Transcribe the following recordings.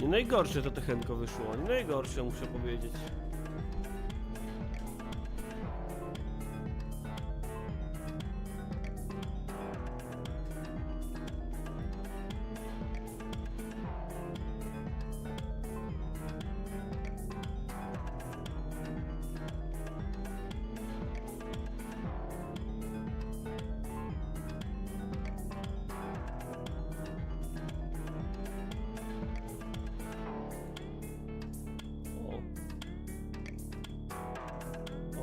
Nie najgorsze to Techenko wyszło, nie najgorsze, muszę powiedzieć.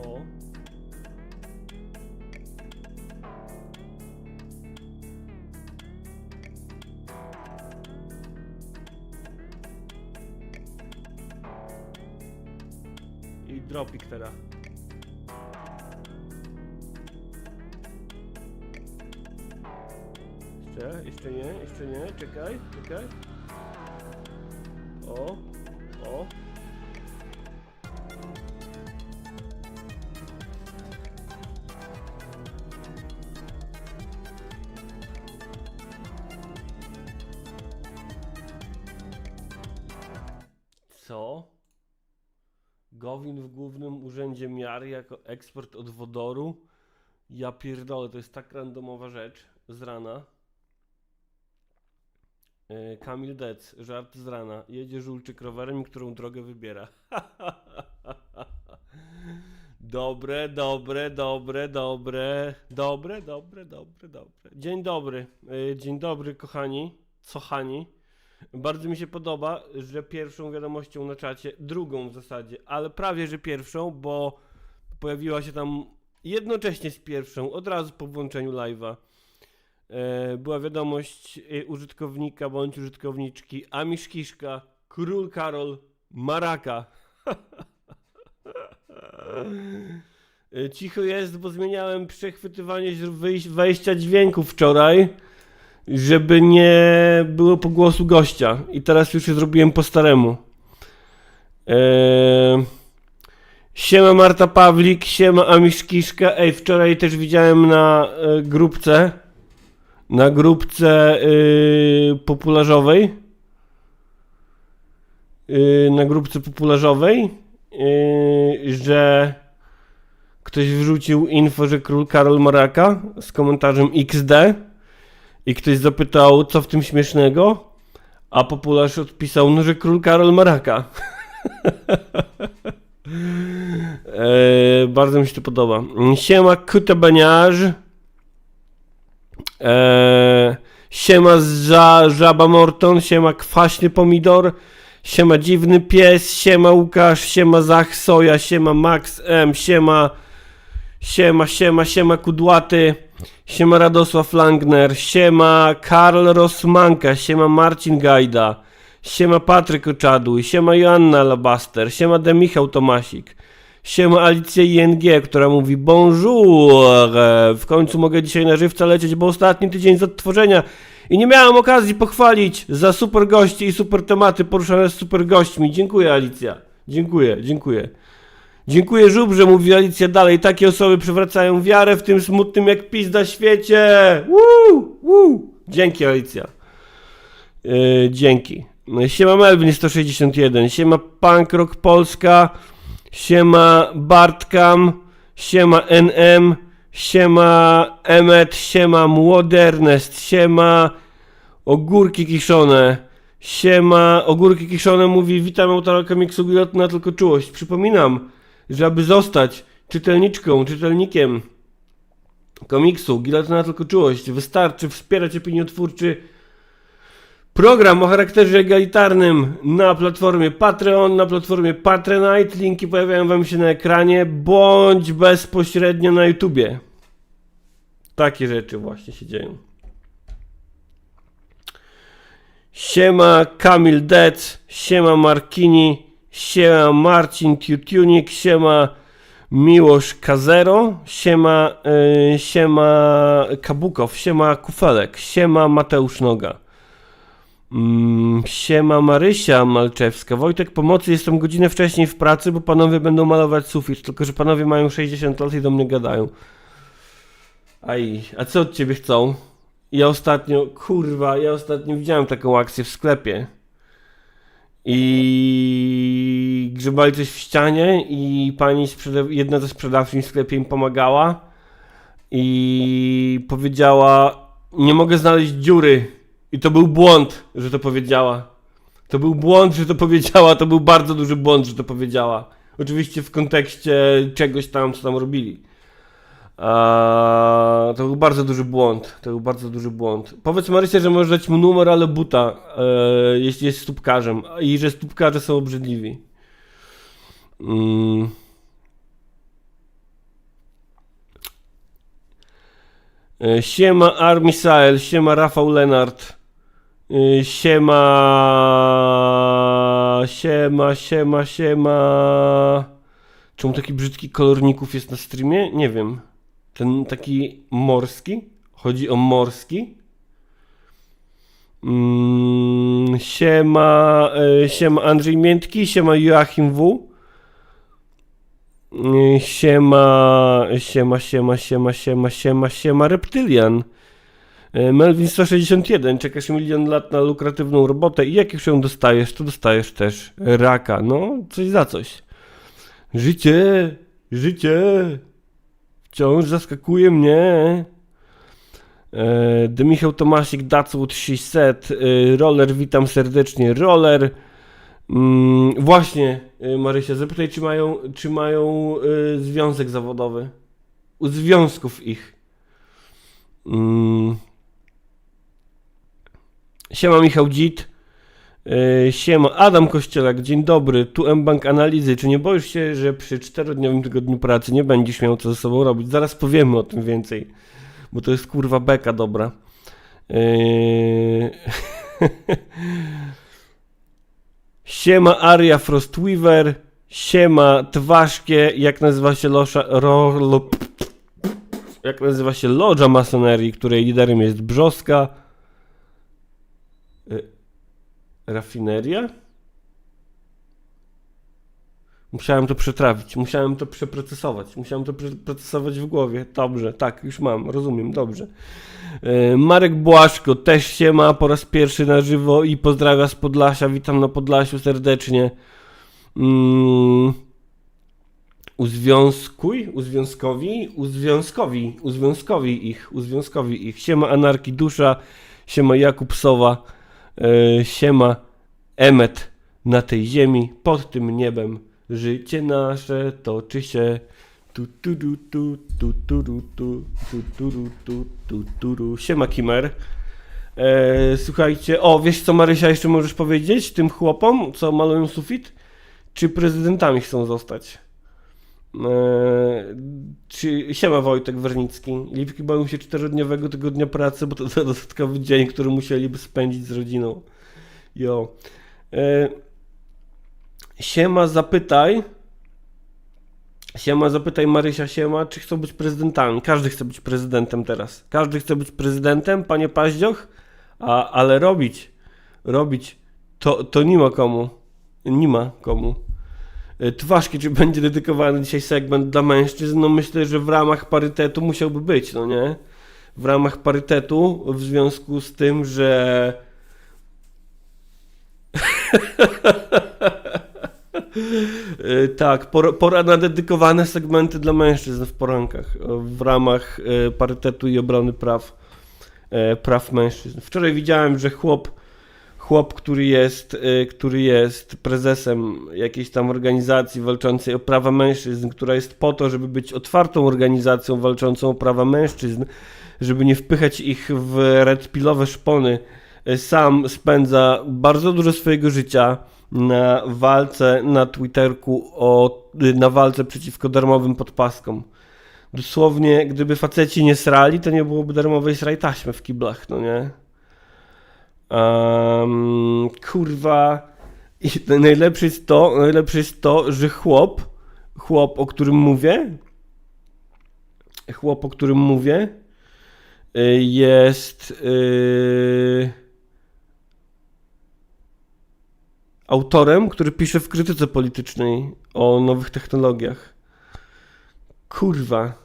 O. I dropik teraz. Jeszcze nie, czekaj. O. Co? Gowin w Głównym Urzędzie Miar jako eksport od wodoru? Ja pierdolę, to jest tak randomowa rzecz z rana. Kamil Dec, żart z rana. Jedzie żulczyk rowerem i którą drogę wybiera. Dobre. Dzień dobry, kochani. Cochani. Bardzo mi się podoba, że pierwszą wiadomością na czacie, drugą w zasadzie, ale prawie że pierwszą, bo pojawiła się tam jednocześnie z pierwszą, od razu po włączeniu live'a. Była wiadomość użytkownika bądź użytkowniczki Amiszkiszka, Król Karol Maraka. Cicho jest, bo zmieniałem przechwytywanie wejścia dźwięku wczoraj, żeby nie było pogłosu gościa. I teraz już je zrobiłem po staremu. Siema Marta Pawlik, siema Amiszkiszka. Ej, wczoraj też widziałem na grupce. Na grupce popularzowej. Że ktoś wrzucił info, że Król Karol Maraka z komentarzem XD. I ktoś zapytał, co w tym śmiesznego, a popularz odpisał, no, że Król Karol Maraka. Bardzo mi się to podoba. Siema Kutabaniarz. Siema Żaba Morton. Siema Kwaśny Pomidor. Siema Dziwny Pies. Siema Łukasz. Siema Zach Soja. Siema Max M. Siema Kudłaty. Siema Radosław Langner, siema Karl Rosmanka, siema Marcin Gajda, siema Patryk Oczaduj, siema Joanna Labaster, siema Michał Tomasik, siema Alicja ING, która mówi bonjour, w końcu mogę dzisiaj na żywca lecieć, bo ostatni tydzień z odtworzenia i nie miałem okazji pochwalić za super gości i super tematy poruszane z super gośćmi. Dziękuję, Alicja, dziękuję. Dziękuję, Żubrze, mówi Alicja dalej. Takie osoby przywracają wiarę w tym smutnym jak pizda świecie. Dzięki, Alicja. Dzięki. Siema Melvin 161. Siema Punk Rock Polska. Siema Bartkam. Siema NM. Siema Emmet. Siema Młody Ernest. Siema Ogórki Kiszone. Siema Ogórki Kiszone mówi: witam autora komiksu Gilotna tylko czułość. Przypominam, że aby zostać czytelnikiem komiksu Gilotna tylko czułość, wystarczy wspierać opiniotwórczy program o charakterze egalitarnym na platformie Patreon, na platformie Patronite. Linki pojawiają wam się na ekranie, bądź bezpośrednio na YouTubie. Takie rzeczy właśnie się dzieją. Siema Kamil Dec, siema Markini, siema Marcin Tutunik, siema Miłosz Kazero, siema Kabukow, siema Kufelek, siema Mateusz Noga, siema Marysia Malczewska. Wojtek, pomocy, jestem godzinę wcześniej w pracy, bo panowie będą malować sufit, tylko że panowie mają 60 lat i do mnie gadają. A co od ciebie chcą? Ja ostatnio widziałem taką akcję w sklepie. i grzebali coś w ścianie i jedna ze sprzedawczyń w sklepie im pomagała i powiedziała: nie mogę znaleźć dziury. I to był błąd, że to powiedziała. To był błąd, że to powiedziała, to był bardzo duży błąd, że to powiedziała. Oczywiście w kontekście czegoś tam, co tam robili. To był bardzo duży błąd. To był bardzo duży błąd. Powiedz Marysie, że możesz dać mu numer, ale buta, jeśli jest stópkarzem. I że stópkarze są obrzydliwi. Siema Armisael, siema Rafał Lenart. Siema. Czemu taki brzydki kolorników jest na streamie? Nie wiem. Ten taki morski? Chodzi o morski? Siema Andrzej Miętki, siema Joachim W. Siema Reptylian. Melvin 161, czekasz 1 000 000 lat na lukratywną robotę i jak już ją dostajesz, to dostajesz też raka. No, coś za coś. Życie wciąż zaskakuje mnie. Michał Tomasik, Datswood 600, Roller, witam serdecznie. Roller. Właśnie, Marysia, zapytaj, czy mają związek zawodowy. U związków ich. Siema Michał Dzit. Siema Adam Kościelak, dzień dobry. Tu mBank Analizy. Czy nie boisz się, że przy 4-dniowym tygodniu pracy nie będziesz miał co ze sobą robić? Zaraz powiemy o tym więcej, bo to jest kurwa beka dobra. Siema Aria Frostweaver. Siema Twaszkie. Jak nazywa się jak nazywa się Lodża Masonerii, której liderem jest Brzoska? Rafineria? Musiałem to przetrawić, musiałem to przeprocesować, musiałem to przeprocesować w głowie. Dobrze, tak, już mam, rozumiem, dobrze. Marek Błaszko też się ma po raz pierwszy na żywo i pozdrawia z Podlasia, witam na Podlasiu serdecznie. Uzwiązkowi ich. Siema Anarki Dusza, siema Jakub Sowa, siema Emet na tej ziemi, pod tym niebem życie nasze toczy się. Siema Kimer. Słuchajcie, wiesz co Marysia jeszcze możesz powiedzieć tym chłopom, co malują sufit? Czy prezydentami chcą zostać? Siema Wojtek Wernicki. Lipki boją się 4-dniowego tygodnia pracy, bo to dodatkowy dzień, który musieliby spędzić z rodziną. Siema zapytaj Marysia, siema, czy chcą być prezydentami. Każdy chce być prezydentem teraz. Każdy chce być prezydentem, panie Paździoch, ale robić to nie ma komu. Nie ma komu. Twaszki, czy będzie dedykowany dzisiaj segment dla mężczyzn? No myślę, że w ramach parytetu musiałby być, no nie? W ramach parytetu, w związku z tym, że tak, pora na dedykowane segmenty dla mężczyzn w porankach w ramach parytetu i obrony praw mężczyzn. Wczoraj widziałem, że chłop, który jest prezesem jakiejś tam organizacji walczącej o prawa mężczyzn, która jest po to, żeby być otwartą organizacją walczącą o prawa mężczyzn, żeby nie wpychać ich w redpilowe szpony, sam spędza bardzo dużo swojego życia na walce na Twitterku, na walce przeciwko darmowym podpaskom. Dosłownie, gdyby faceci nie srali, to nie byłoby darmowej sraj taśmy w kiblach, no nie? Kurwa. I najlepsze jest to, że chłop, o którym mówię, jest autorem, który pisze w krytyce politycznej o nowych technologiach. Kurwa.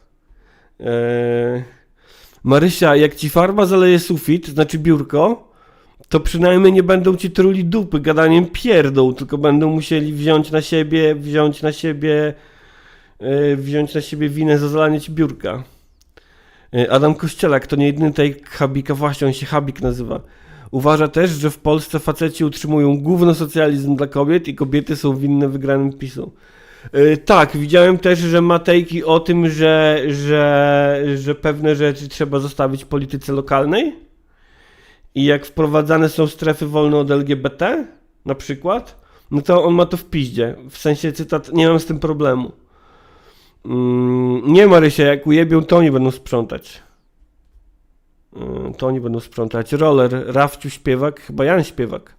Marysia, jak ci farba zaleje sufit, znaczy biurko, to przynajmniej nie będą ci truli dupy gadaniem pierdół, tylko będą musieli wziąć na siebie winę za zalanie ci biurka. Adam Kościelak to nie jedyny tej Habika, właśnie on się Habik nazywa. Uważa też, że w Polsce faceci utrzymują gówno socjalizm dla kobiet i kobiety są winne wygranym PiS-u. Tak, widziałem też, że ma tejki o tym, że pewne rzeczy trzeba zostawić polityce lokalnej i jak wprowadzane są strefy wolne od LGBT, na przykład, no to on ma to w piździe. W sensie cytat, nie mam z tym problemu. Nie, Marysia, jak ujebią, to oni będą sprzątać. Roller, Rafciu Śpiewak, chyba Jan Śpiewak.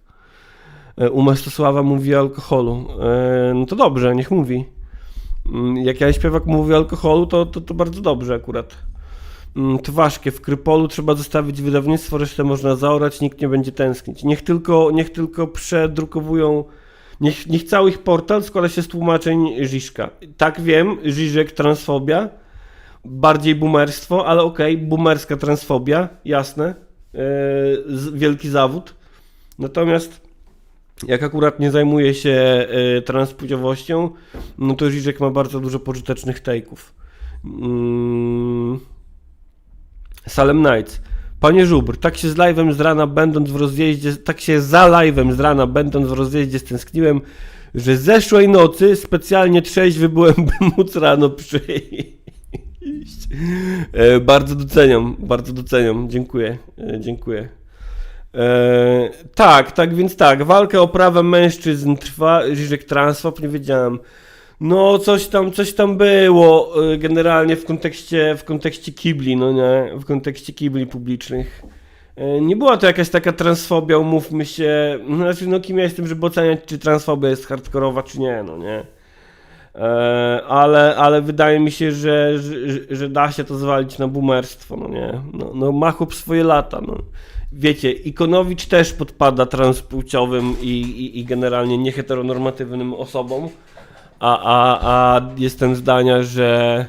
U Mestosława mówi o alkoholu. No to dobrze, niech mówi. Jak Jan Śpiewak mówi o alkoholu, to bardzo dobrze akurat. Tważkie, w Krypolu trzeba zostawić wydawnictwo, resztę można zaorać, nikt nie będzie tęsknić. Niech tylko przedrukowują. Niech cały ich portal składa się z tłumaczeń Żiżka. Tak wiem, Żiżek transfobia, bardziej boomerstwo, ale okej, boomerska transfobia, jasne, wielki zawód. Natomiast jak akurat nie zajmuje się transpłciowością, no to Żiżek ma bardzo dużo pożytecznych tejków. Salem Nights. Panie Żubr, tak się za live'em z rana będąc w rozjeździe stęskniłem, że zeszłej nocy specjalnie trzeźwy byłem, by móc rano przyjść. Bardzo doceniam, dziękuję. Tak, walka o prawa mężczyzn trwa, Żyżek transfob, nie wiedziałem. No, coś tam było generalnie w kontekście kibli, no nie, w kontekście kibli publicznych. Nie była to jakaś taka transfobia, umówmy się, znaczy, no kim ja jestem, żeby oceniać, czy transfobia jest hardkorowa, czy nie, no nie. Ale wydaje mi się, że da się to zwalić na boomerstwo, no nie. No ma chłop swoje lata, no. Wiecie, Ikonowicz też podpada transpłciowym i generalnie nieheteronormatywnym osobom. A jestem zdania, że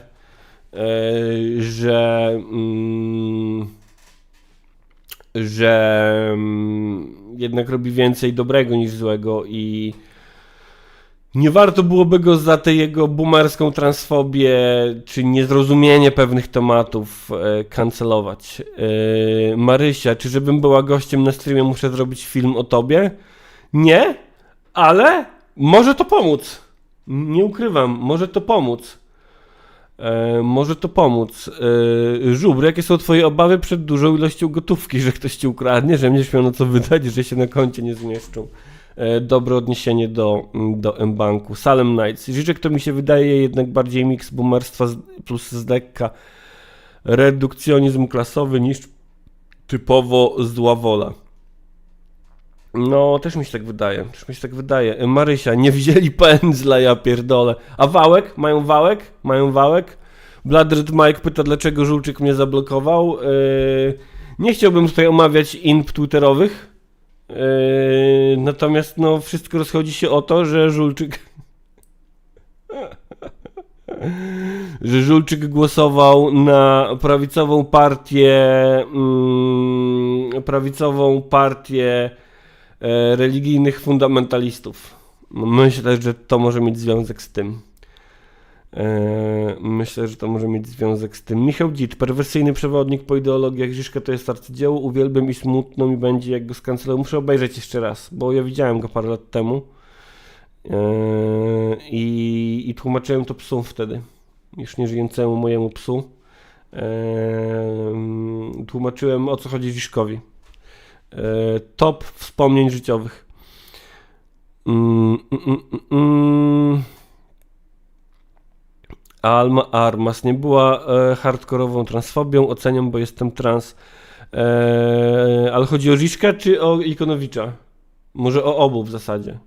jednak robi więcej dobrego niż złego i nie warto byłoby go za tę jego boomerską transfobię czy niezrozumienie pewnych tematów kancelować. Marysia, czy żebym była gościem na streamie, muszę zrobić film o tobie? Nie, ale może to pomóc. Nie ukrywam, może to pomóc. Żubr, jakie są twoje obawy przed dużą ilością gotówki, że ktoś ci ukradnie, że będziesz miał na co wydać, że się na koncie nie zmieszczą? Dobre odniesienie do M-Banku. Salem Nights. Życzek to mi się wydaje jednak bardziej miks boomerstwa plus zdekka. Redukcjonizm klasowy niż typowo zła wola. No, też mi się tak wydaje. Marysia, nie wzięli pędzla, ja pierdolę. A wałek? Mają wałek? Bloodred Mike pyta, dlaczego Żulczyk mnie zablokował. Nie chciałbym tutaj omawiać inp twitterowych. Natomiast no, wszystko rozchodzi się o to, że Żulczyk głosował na prawicową partię religijnych fundamentalistów. Myślę, że to może mieć związek z tym. Michał Dzicz, perwersyjny przewodnik po ideologiach Žižka to jest arcydzieło, uwielbiam i smutno mi będzie, jak go skancelują. Muszę obejrzeć jeszcze raz, bo ja widziałem go parę lat temu i tłumaczyłem to psu wtedy, już nieżyjącemu mojemu psu. Tłumaczyłem, o co chodzi Žižkowi. Top wspomnień życiowych. Alma Armas nie była hardkorową transfobią, oceniam, bo jestem trans. Ale chodzi o Žižka czy o Ikonowicza? Może o obu w zasadzie.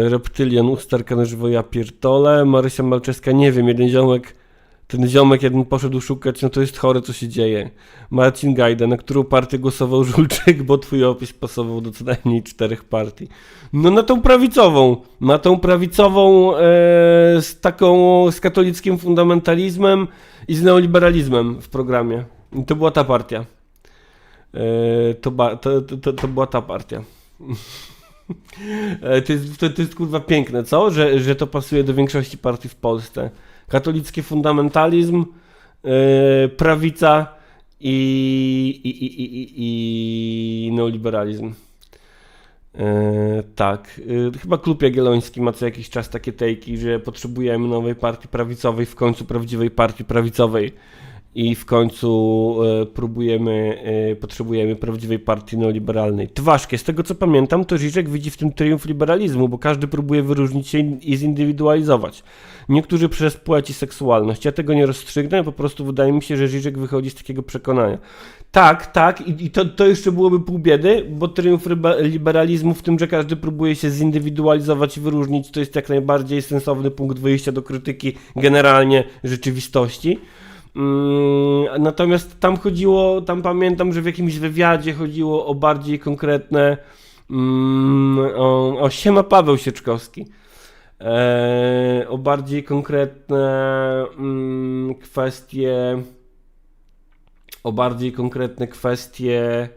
Reptylian, usterka na żywo, ja pierdolę. Marysia Malczewska, nie wiem, ten ziomek jeden poszedł szukać, no to jest chore, co się dzieje. Marcin Gajda, na którą partię głosował Żulczyk, bo twój opis pasował do co najmniej 4 partii. No na tą prawicową z katolickim fundamentalizmem i z neoliberalizmem w programie. I to była ta partia. To była ta partia. To jest kurwa piękne, co? Że to pasuje do większości partii w Polsce. Katolicki fundamentalizm, prawica i neoliberalizm. Tak. Chyba Klub Jagielloński ma co jakiś czas takie tejki, że potrzebujemy nowej partii prawicowej, w końcu prawdziwej partii prawicowej. I w końcu potrzebujemy prawdziwej partii neoliberalnej. Ważkie, z tego co pamiętam, to Žižek widzi w tym triumf liberalizmu, bo każdy próbuje wyróżnić się i zindywidualizować. Niektórzy przez płeć i seksualność. Ja tego nie rozstrzygnę, po prostu wydaje mi się, że Žižek wychodzi z takiego przekonania. Tak, i to jeszcze byłoby pół biedy, bo triumf liberalizmu w tym, że każdy próbuje się zindywidualizować i wyróżnić, to jest jak najbardziej sensowny punkt wyjścia do krytyki generalnie rzeczywistości. Natomiast tam pamiętam, że w jakimś wywiadzie chodziło o bardziej konkretne, siema Paweł Sieczkowski, o bardziej konkretne kwestie,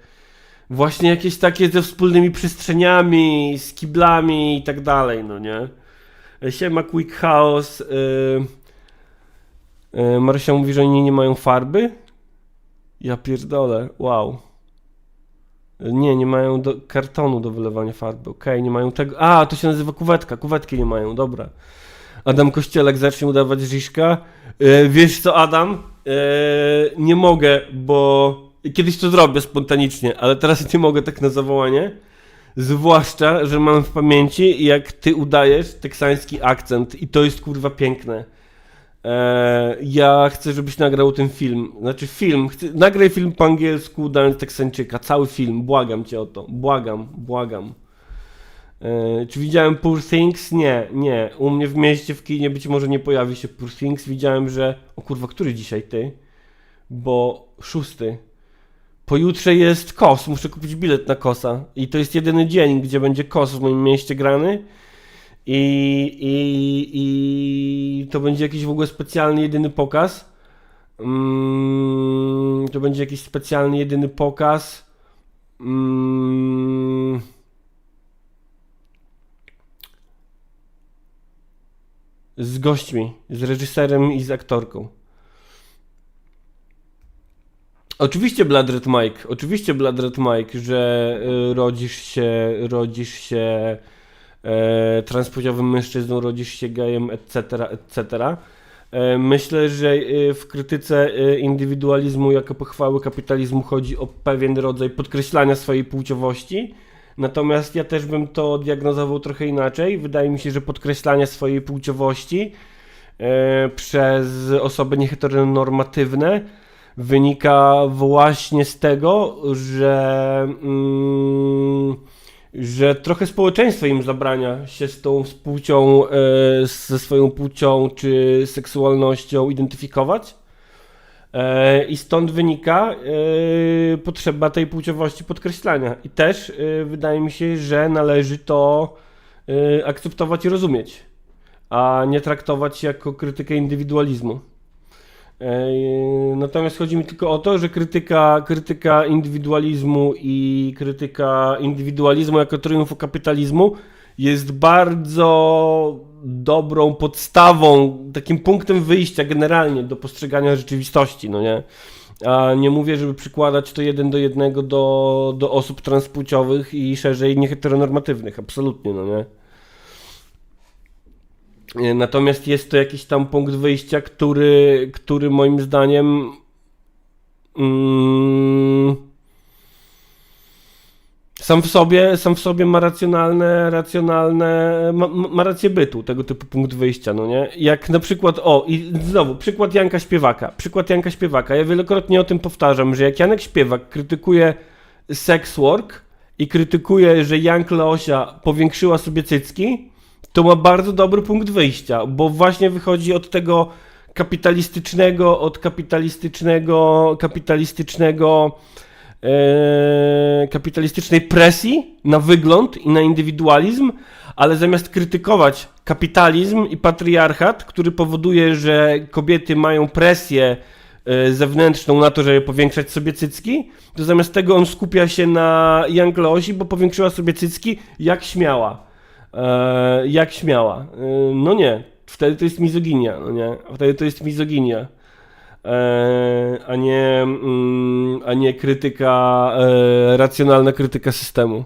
właśnie jakieś takie ze wspólnymi przestrzeniami, z kiblami i tak dalej, no nie? Siema Quick Chaos. Marysia mówi, że oni nie mają farby? Ja pierdolę, wow. Nie mają kartonu do wylewania farby, okej, nie mają tego. To się nazywa kuwetki nie mają, dobra. Adam Kościelek zacznie udawać Žižka. Wiesz co, Adam? Nie mogę, bo kiedyś to zrobię spontanicznie, ale teraz nie mogę tak na zawołanie. Zwłaszcza, że mam w pamięci, jak ty udajesz teksański akcent i to jest kurwa piękne. Ja chcę, żebyś nagrał ten film. Nagraj film po angielsku, udając Teksańczyka. Cały film, błagam cię o to. Błagam. Czy widziałem Poor Things? Nie. U mnie w mieście, w kinie być może nie pojawi się Poor Things. Widziałem, że... O kurwa, który dzisiaj ty? Bo 6. Pojutrze jest KOS, muszę kupić bilet na KOS-a. I to jest jedyny dzień, gdzie będzie KOS w moim mieście grany. I to będzie jakiś w ogóle specjalny, jedyny pokaz. To będzie jakiś specjalny, jedyny pokaz. Z gośćmi, z reżyserem i z aktorką. Oczywiście Blood Red Mike, że rodzisz się transpłciowym mężczyzną, rodzisz się gejem, etc. Myślę, że w krytyce indywidualizmu jako pochwały kapitalizmu chodzi o pewien rodzaj podkreślania swojej płciowości. Natomiast ja też bym to diagnozował trochę inaczej. Wydaje mi się, że podkreślanie swojej płciowości przez osoby nieheteronormatywne wynika właśnie z tego, że trochę społeczeństwo im zabrania się z tą płcią, ze swoją płcią czy seksualnością identyfikować. I stąd wynika potrzeba tej płciowości podkreślania. I też wydaje mi się, że należy to akceptować i rozumieć, a nie traktować jako krytykę indywidualizmu. Natomiast chodzi mi tylko o to, że krytyka indywidualizmu i krytyka indywidualizmu jako triumfu kapitalizmu jest bardzo dobrą podstawą, takim punktem wyjścia generalnie do postrzegania rzeczywistości, no nie? A nie mówię, żeby przykładać to 1:1 do osób transpłciowych i szerzej nieheteronormatywnych, absolutnie, no nie? Natomiast jest to jakiś tam punkt wyjścia, który moim zdaniem sam w sobie ma ma rację bytu, tego typu punkt wyjścia, no nie? Jak na przykład, i znowu, przykład Janka Śpiewaka. Ja wielokrotnie o tym powtarzam, że jak Janek Śpiewak krytykuje sex work i krytykuje, że Jank Leosia powiększyła sobie cycki, to ma bardzo dobry punkt wyjścia, bo właśnie wychodzi od tego kapitalistycznej presji na wygląd i na indywidualizm, ale zamiast krytykować kapitalizm i patriarchat, który powoduje, że kobiety mają presję zewnętrzną na to, żeby powiększać sobie cycki, to zamiast tego on skupia się na Young Leosi, bo powiększyła sobie cycki jak śmiała. Jak śmiała. No nie, wtedy to jest mizoginia, no nie? Wtedy to jest mizoginia. A nie krytyka, racjonalna krytyka systemu.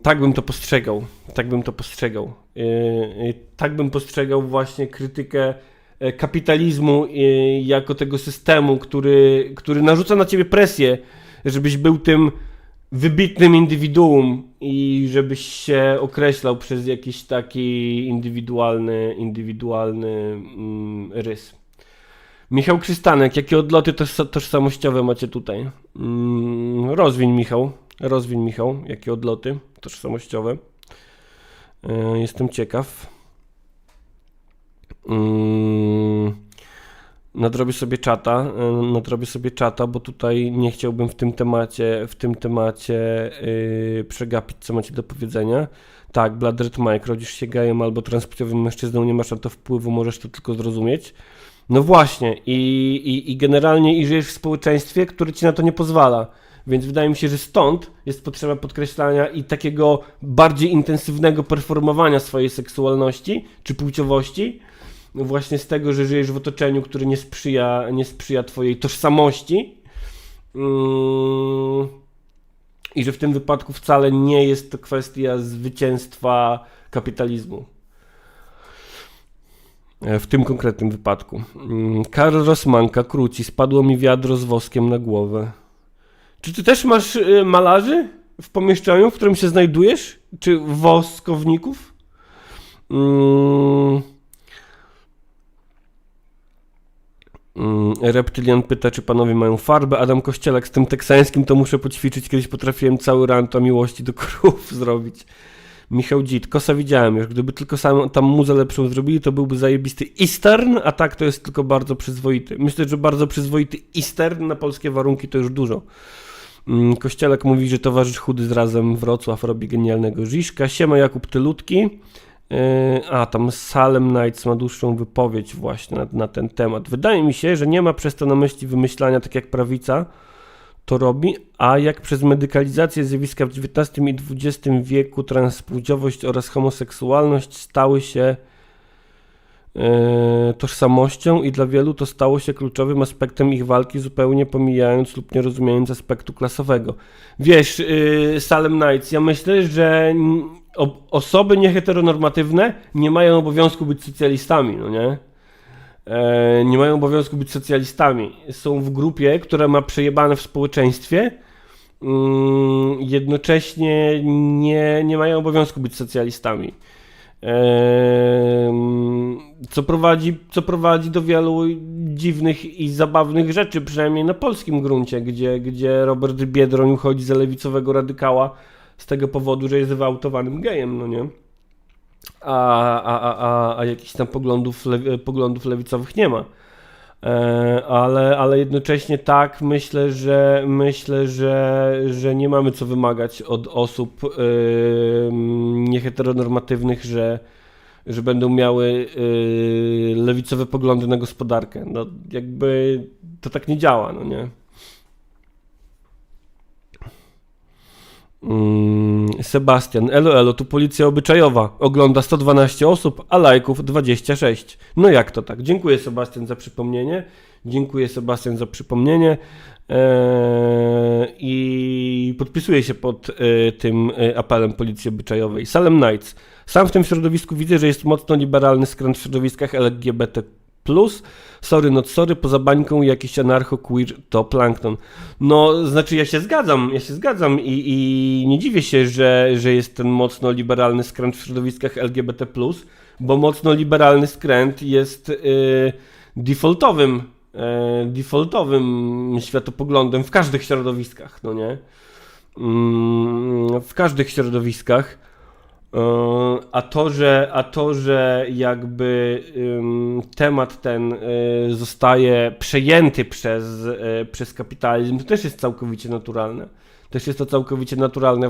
Tak bym to postrzegał. Tak bym to postrzegał. Tak bym postrzegał właśnie krytykę kapitalizmu jako tego systemu, który narzuca na ciebie presję, żebyś był tym wybitnym indywiduum i żebyś się określał przez jakiś taki indywidualny rys. Michał Krzystanek, jakie odloty tożsamościowe macie tutaj? Rozwiń Michał, jakie odloty tożsamościowe. Jestem ciekaw. Nadrobię sobie czata, bo tutaj nie chciałbym w tym temacie przegapić, co macie do powiedzenia. Tak, Bloodred Mike, rodzisz się gejem albo transpłciowym mężczyzną, nie masz na to wpływu, możesz to tylko zrozumieć. No właśnie, i generalnie i żyjesz w społeczeństwie, które ci na to nie pozwala. Więc wydaje mi się, że stąd jest potrzeba podkreślania i takiego bardziej intensywnego performowania swojej seksualności czy płciowości, właśnie z tego, że żyjesz w otoczeniu, które nie sprzyja twojej tożsamości. I że w tym wypadku wcale nie jest to kwestia zwycięstwa kapitalizmu. W tym konkretnym wypadku. Karl Rosmanka, Kruci, spadło mi wiadro z woskiem na głowę. Czy ty też masz malarzy w pomieszczeniu, w którym się znajdujesz? Czy woskowników? Reptylian pyta, czy panowie mają farbę. Adam Kościelak, z tym teksańskim to muszę poćwiczyć. Kiedyś potrafiłem cały rant o miłości do krów zrobić. Michał Dzit, Kosa widziałem już. Gdyby tylko tam muzę lepszą zrobili, to byłby zajebisty Eastern, a tak to jest tylko bardzo przyzwoity. Myślę, że bardzo przyzwoity Eastern na polskie warunki to już dużo. Kościelak mówi, że towarzysz chudy z Razem Wrocław robi genialnego Żiżka. Siema Jakub Tylutki. Tam Salem Nights ma dłuższą wypowiedź właśnie na ten temat. Wydaje mi się, że nie ma przez to na myśli wymyślania, tak jak prawica to robi, a jak przez medykalizację zjawiska w XIX i XX wieku transpłciowość oraz homoseksualność stały się tożsamością i dla wielu to stało się kluczowym aspektem ich walki, zupełnie pomijając lub nie rozumiejąc aspektu klasowego. Wiesz, Salem Nights, ja myślę, że osoby nieheteronormatywne nie mają obowiązku być socjalistami, no nie? Nie mają obowiązku być socjalistami. Są w grupie, która ma przejebane w społeczeństwie, jednocześnie nie mają obowiązku być socjalistami. Co prowadzi do wielu dziwnych i zabawnych rzeczy, przynajmniej na polskim gruncie, gdzie Robert Biedroń uchodzi za lewicowego radykała z tego powodu, że jest wyautowanym gejem, no nie? A jakichś tam poglądów lewicowych nie ma. Ale jednocześnie tak, myślę, że nie mamy co wymagać od osób nieheteronormatywnych, że będą miały lewicowe poglądy na gospodarkę. No jakby to tak nie działa, no nie? Sebastian, elo, tu policja obyczajowa. Ogląda 112 osób, a lajków 26. No jak to tak? Dziękuję Sebastian za przypomnienie. I podpisuję się pod tym apelem policji obyczajowej. Salem Nights. Sam w tym środowisku widzę, że jest mocno liberalny skręt w środowiskach LGBT+. Sorry, not sorry, poza bańką jakiś anarcho-queer to plankton. No, znaczy ja się zgadzam i nie dziwię się, że jest ten mocno liberalny skręt w środowiskach LGBT+, bo mocno liberalny skręt jest defaultowym światopoglądem w każdych środowiskach, no nie? W każdych środowiskach. A to, że jakby temat ten zostaje przejęty przez kapitalizm, to też jest całkowicie naturalne. Też jest to całkowicie naturalne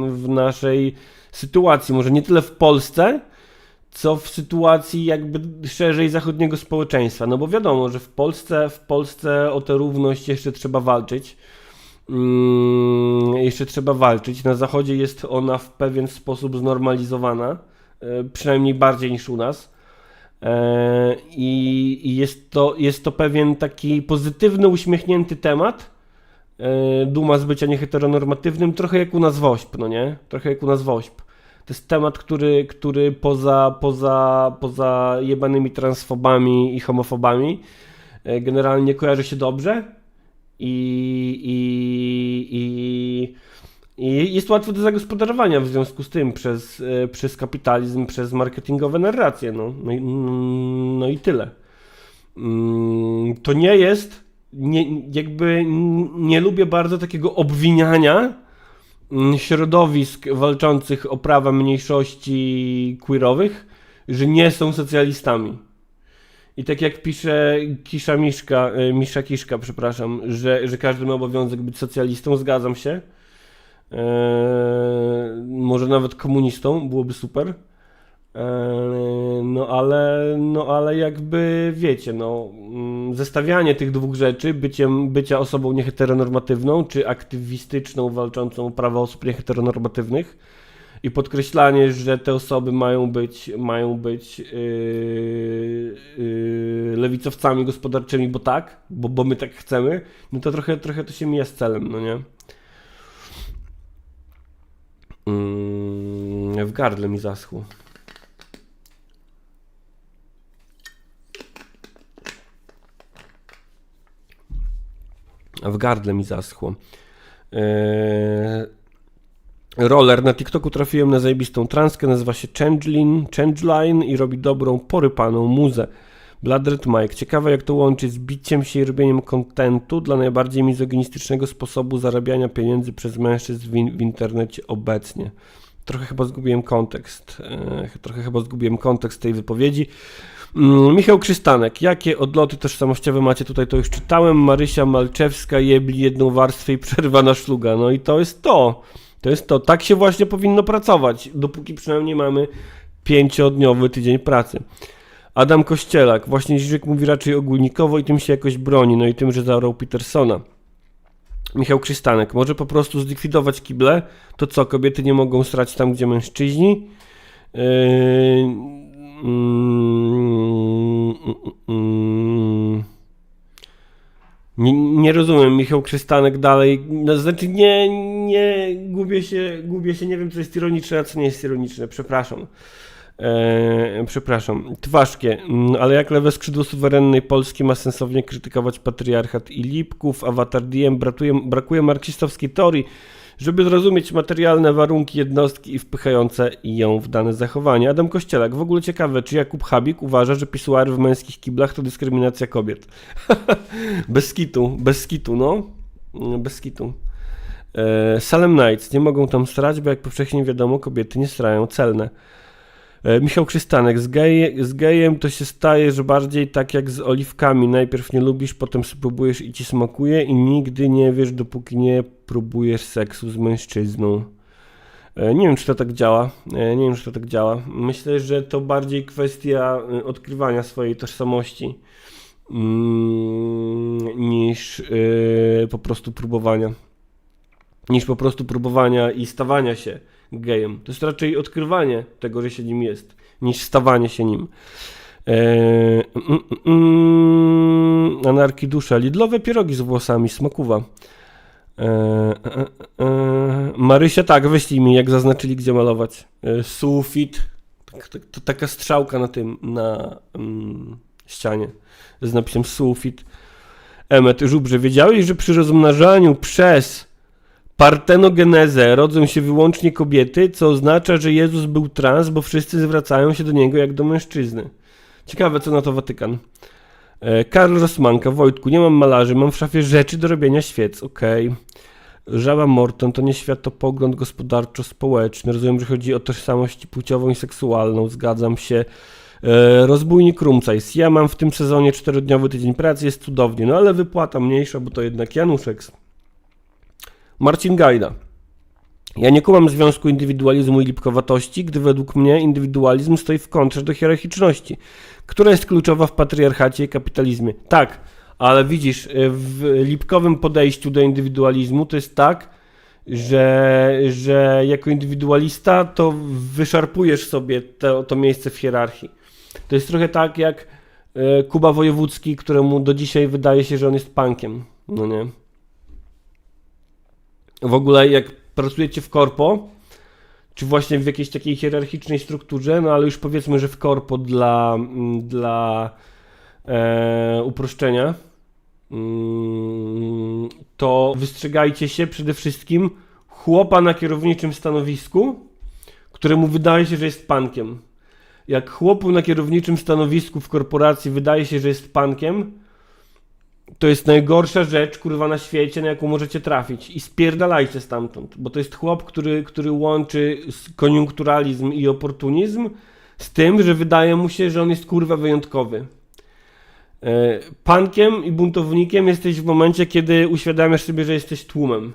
w naszej sytuacji. Może nie tyle w Polsce, co w sytuacji jakby szerzej zachodniego społeczeństwa. No bo wiadomo, że w Polsce o tę równość jeszcze trzeba walczyć. Jeszcze trzeba walczyć. Na zachodzie jest ona w pewien sposób znormalizowana, przynajmniej bardziej niż u nas. I jest to pewien taki pozytywny, uśmiechnięty temat. Duma z bycia nieheteronormatywnym, trochę jak u nas WOŚP, no nie? Trochę jak u nas WOŚP. To jest temat, który poza jebanymi transfobami i homofobami generalnie kojarzy się dobrze i jest łatwy do zagospodarowania w związku z tym przez kapitalizm, przez marketingowe narracje, no i tyle. To nie jest, nie lubię bardzo takiego obwiniania środowisk walczących o prawa mniejszości queerowych, że nie są socjalistami. I tak jak pisze Misza Kiszka, przepraszam, że każdy ma obowiązek być socjalistą, zgadzam się. Może nawet komunistą, byłoby super. No ale jakby wiecie, zestawianie tych dwóch rzeczy, bycia osobą nieheteronormatywną, czy aktywistyczną, walczącą o prawa osób nieheteronormatywnych i podkreślanie, że te osoby mają być lewicowcami gospodarczymi, bo tak, bo my tak chcemy, no to trochę to się mija z celem, no nie? W gardle mi zaschło. W gardle mi zaschło. Roller na TikToku trafiłem na zajebistą transkę, nazywa się Changeline i robi dobrą, porypaną muzę. Bloodred Mike. Ciekawe jak to łączy z biciem się i robieniem kontentu dla najbardziej mizoginistycznego sposobu zarabiania pieniędzy przez mężczyzn w internecie obecnie. Trochę chyba zgubiłem kontekst tej wypowiedzi. Michał Krzystanek. Jakie odloty tożsamościowe macie tutaj? To już czytałem. Marysia Malczewska jebli jedną warstwę i przerwana szluga. No i to jest to. Tak się właśnie powinno pracować, dopóki przynajmniej mamy 5-dniowy tydzień pracy. Adam Kościelak. Właśnie Żyżyk mówi raczej ogólnikowo i tym się jakoś broni. No i tym, że zaorał Petersona. Michał Krzystanek. Może po prostu zlikwidować kible? To co, kobiety nie mogą srać tam, gdzie mężczyźni? Nie rozumiem, Michał Krzystanek dalej, no znaczy nie, gubię się, nie wiem co jest ironiczne, a co nie jest ironiczne, przepraszam. Twaszkie, ale jak lewe skrzydło suwerennej Polski ma sensownie krytykować patriarchat i Lipków, Awatar DM, brakuje marksistowskiej teorii, żeby zrozumieć materialne warunki jednostki i wpychające ją w dane zachowanie. Adam Kościelak, w ogóle ciekawe, czy Jakub Habik uważa, że pisuary w męskich kiblach to dyskryminacja kobiet? Bez kitu, no. Bez kitu. Salem Nights, nie mogą tam srać, bo jak powszechnie wiadomo, kobiety nie srają, celne. Michał Krzystanek, z gejem to się staje, że bardziej tak jak z oliwkami. Najpierw nie lubisz, potem spróbujesz i ci smakuje i nigdy nie wiesz, dopóki nie próbujesz seksu z mężczyzną. Nie wiem, czy to tak działa. Myślę, że to bardziej kwestia odkrywania swojej tożsamości niż po prostu próbowania i stawania się gejem. To jest raczej odkrywanie tego, że się nim jest, niż stawanie się nim. Anarki dusza. Lidlowe pierogi z włosami, smakuwa. Marysia, tak, wyślij mi, jak zaznaczyli, gdzie malować. Sufit. To taka strzałka na ścianie z napisem sufit. Emet, żubrze, wiedziałeś, że przy rozmnażaniu przez partenogenezę rodzą się wyłącznie kobiety, co oznacza, że Jezus był trans, bo wszyscy zwracają się do niego jak do mężczyzny. Ciekawe, co na to Watykan. Karl Rosmanka, Wojtku, nie mam malarzy, mam w szafie rzeczy do robienia świec, okej. Żaba Morton, to nie światopogląd gospodarczo-społeczny, rozumiem, że chodzi o tożsamość płciową i seksualną, zgadzam się. Rozbójnik Rumcajs, ja mam w tym sezonie 4-dniowy tydzień pracy, jest cudownie, no ale wypłata mniejsza, bo to jednak Januszek. Marcin Gajda. Ja nie kumam związku indywidualizmu i lipkowatości, gdy według mnie indywidualizm stoi w kontrze do hierarchiczności, która jest kluczowa w patriarchacie i kapitalizmie. Tak, ale widzisz, w lipkowym podejściu do indywidualizmu to jest tak, że jako indywidualista to wyszarpujesz sobie to miejsce w hierarchii. To jest trochę tak jak Kuba Wojewódzki, któremu do dzisiaj wydaje się, że on jest punkiem. No nie. W ogóle jak pracujecie w korpo, czy właśnie w jakiejś takiej hierarchicznej strukturze, no ale już powiedzmy, że w korpo dla uproszczenia, to wystrzegajcie się przede wszystkim chłopa na kierowniczym stanowisku, któremu wydaje się, że jest pankiem. Jak chłopu na kierowniczym stanowisku w korporacji wydaje się, że jest pankiem, to jest najgorsza rzecz, kurwa, na świecie, na jaką możecie trafić. I spierdalajcie stamtąd, bo to jest chłop, który łączy koniunkturalizm i oportunizm z tym, że wydaje mu się, że on jest, kurwa, wyjątkowy. Pankiem i buntownikiem jesteś w momencie, kiedy uświadamiasz sobie, że jesteś tłumem.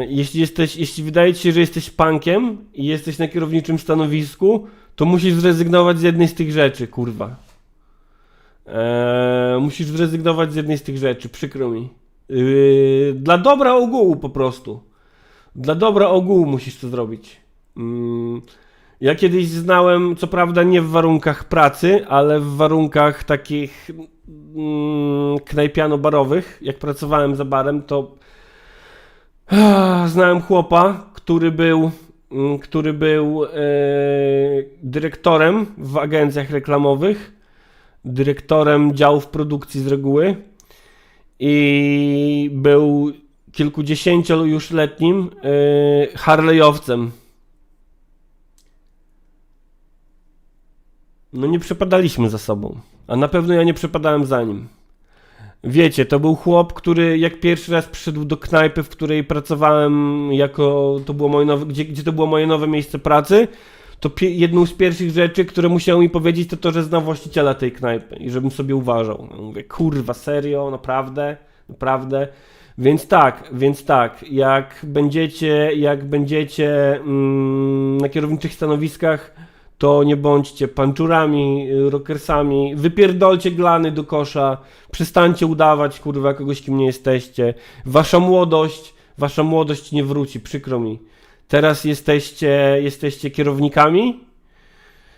Jeśli wydaje ci się, że jesteś punkiem i jesteś na kierowniczym stanowisku, to musisz zrezygnować z jednej z tych rzeczy, kurwa. Musisz zrezygnować z jednej z tych rzeczy, przykro mi. Dla dobra ogółu po prostu. Dla dobra ogółu musisz to zrobić. Ja kiedyś znałem, co prawda nie w warunkach pracy, ale w warunkach takich knajpiano-barowych. Jak pracowałem za barem, to znałem chłopa, który był dyrektorem w agencjach reklamowych, dyrektorem działów produkcji z reguły i był kilkudziesięcioletnim harlejowcem. No nie przepadaliśmy za sobą, a na pewno ja nie przepadałem za nim. Wiecie, to był chłop, który jak pierwszy raz przyszedł do knajpy, w której pracowałem to było moje nowe, gdzie to było moje nowe miejsce pracy, to jedną z pierwszych rzeczy, które musiał mi powiedzieć, to, że zna właściciela tej knajpy i żebym sobie uważał. Ja mówię, kurwa, serio, naprawdę? Więc tak, jak będziecie na kierowniczych stanowiskach, to nie bądźcie panczurami, rockersami, wypierdolcie glany do kosza, przestańcie udawać, kurwa, kogoś, kim nie jesteście. Wasza młodość nie wróci, przykro mi. Teraz jesteście kierownikami,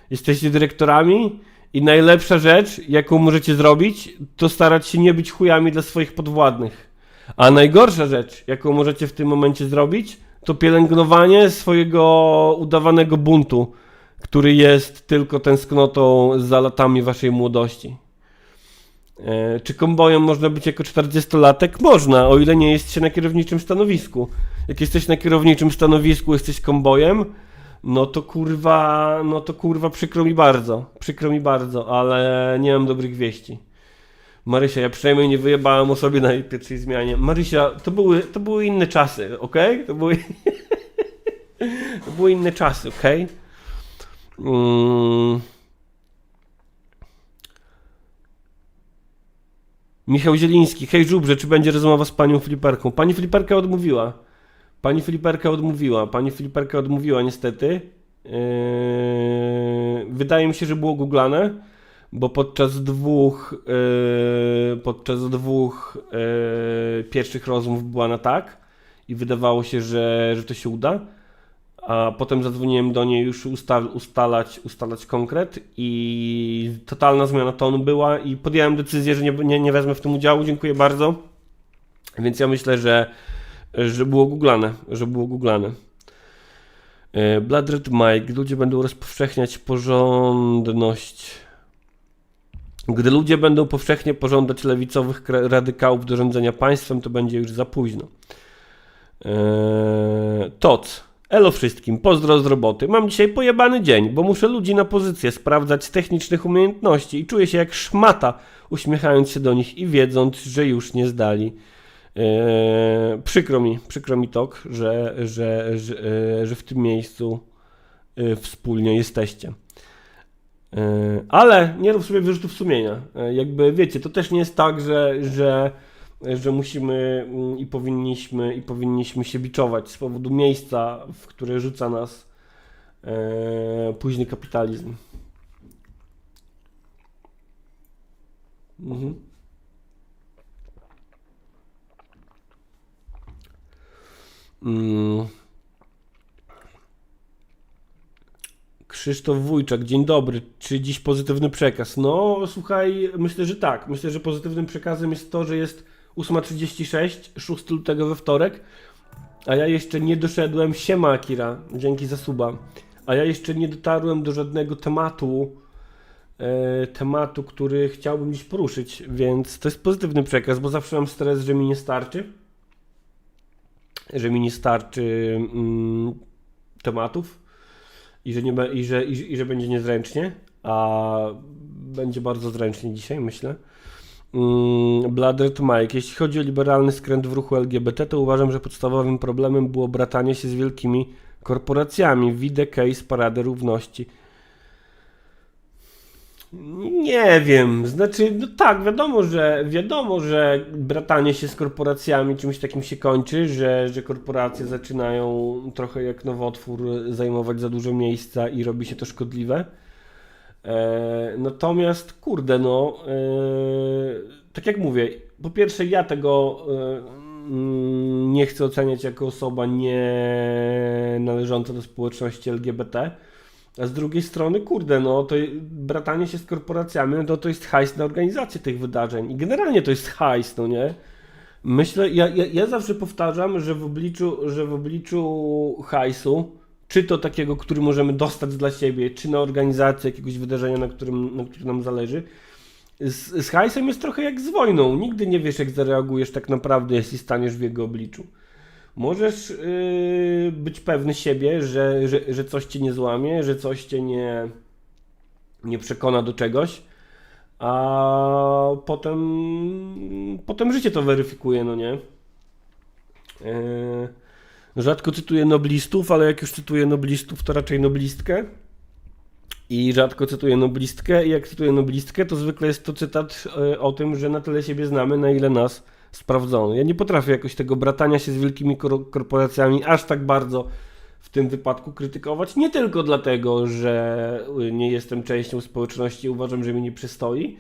jesteście dyrektorami i najlepsza rzecz, jaką możecie zrobić, to starać się nie być chujami dla swoich podwładnych. A najgorsza rzecz, jaką możecie w tym momencie zrobić, to pielęgnowanie swojego udawanego buntu, który jest tylko tęsknotą za latami waszej młodości. Czy kombojem można być jako 40-latek? Można, o ile nie jest się na kierowniczym stanowisku. Jak jesteś na kierowniczym stanowisku, jesteś kombojem, no to kurwa przykro mi bardzo, ale nie mam dobrych wieści. Marysia, ja przynajmniej nie wyjebałem o sobie na jej pierwszej zmianie. Marysia, to były inne czasy, okej? To były inne czasy, okej? Michał Zieliński, hej żubrze, czy będzie rozmowa z panią Fliperką? Pani Fliperka odmówiła. Pani Fliperka odmówiła niestety. Wydaje mi się, że było googlane, bo podczas dwóch pierwszych rozmów była na tak i wydawało się, że to się uda. A potem zadzwoniłem do niej już ustalać konkret i totalna zmiana tonu była i podjąłem decyzję, że nie wezmę w tym udziału, dziękuję bardzo. Więc ja myślę, że było googlane. Bloodred Mike, ludzie będą rozpowszechniać porządność. Gdy ludzie będą powszechnie pożądać lewicowych radykałów do rządzenia państwem, to będzie już za późno. Toc. Elo wszystkim, pozdro z roboty. Mam dzisiaj pojebany dzień, bo muszę ludzi na pozycję sprawdzać technicznych umiejętności i czuję się jak szmata, uśmiechając się do nich i wiedząc, że już nie zdali. Przykro mi Tok, że w tym miejscu wspólnie jesteście. Ale nie rób sobie wyrzutów sumienia. Jakby wiecie, to też nie jest tak, że że musimy i powinniśmy się biczować z powodu miejsca, w które rzuca nas późny kapitalizm. Mhm. Mm. Krzysztof Wójczak, dzień dobry. Czy dziś pozytywny przekaz? No, słuchaj, myślę, że tak. Myślę, że pozytywnym przekazem jest to, że jest 8:36, 6 lutego we wtorek, a ja jeszcze nie doszedłem. Siema Akira, dzięki za suba. A ja jeszcze nie dotarłem do żadnego tematu, który chciałbym dziś poruszyć, więc to jest pozytywny przekaz, bo zawsze mam stres, że mi nie starczy. Że mi nie starczy tematów. I że będzie niezręcznie, a będzie bardzo zręcznie dzisiaj, myślę. Bladred Mike. Jeśli chodzi o liberalny skręt w ruchu LGBT, to uważam, że podstawowym problemem było bratanie się z wielkimi korporacjami. Widzę case Parady Równości. Nie wiem, znaczy, no tak, wiadomo, że bratanie się z korporacjami czymś takim się kończy, że korporacje zaczynają trochę jak nowotwór zajmować za dużo miejsca i robi się to szkodliwe. Natomiast, kurde, tak jak mówię, po pierwsze ja tego nie chcę oceniać jako osoba nie należąca do społeczności LGBT. A z drugiej strony, kurde, to bratanie się z korporacjami, to jest hajs na organizację tych wydarzeń. I generalnie to jest hajs, no nie? Myślę, ja zawsze powtarzam, że w obliczu hajsu, czy to takiego, który możemy dostać dla siebie, czy na organizację jakiegoś wydarzenia, na którym nam zależy, z hajsem jest trochę jak z wojną. Nigdy nie wiesz, jak zareagujesz tak naprawdę, jeśli staniesz w jego obliczu. Możesz być pewny siebie, że coś cię nie złamie, że coś cię nie przekona do czegoś, a potem życie to weryfikuje, no nie? Rzadko cytuję noblistów, ale jak już cytuję noblistów, to raczej noblistkę. I rzadko cytuję noblistkę, i jak cytuję noblistkę, to zwykle jest to cytat o tym, że na tyle siebie znamy, na ile nas sprawdzono. Ja nie potrafię jakoś tego bratania się z wielkimi korporacjami aż tak bardzo w tym wypadku krytykować. Nie tylko dlatego, że nie jestem częścią społeczności i uważam, że mi nie przystoi,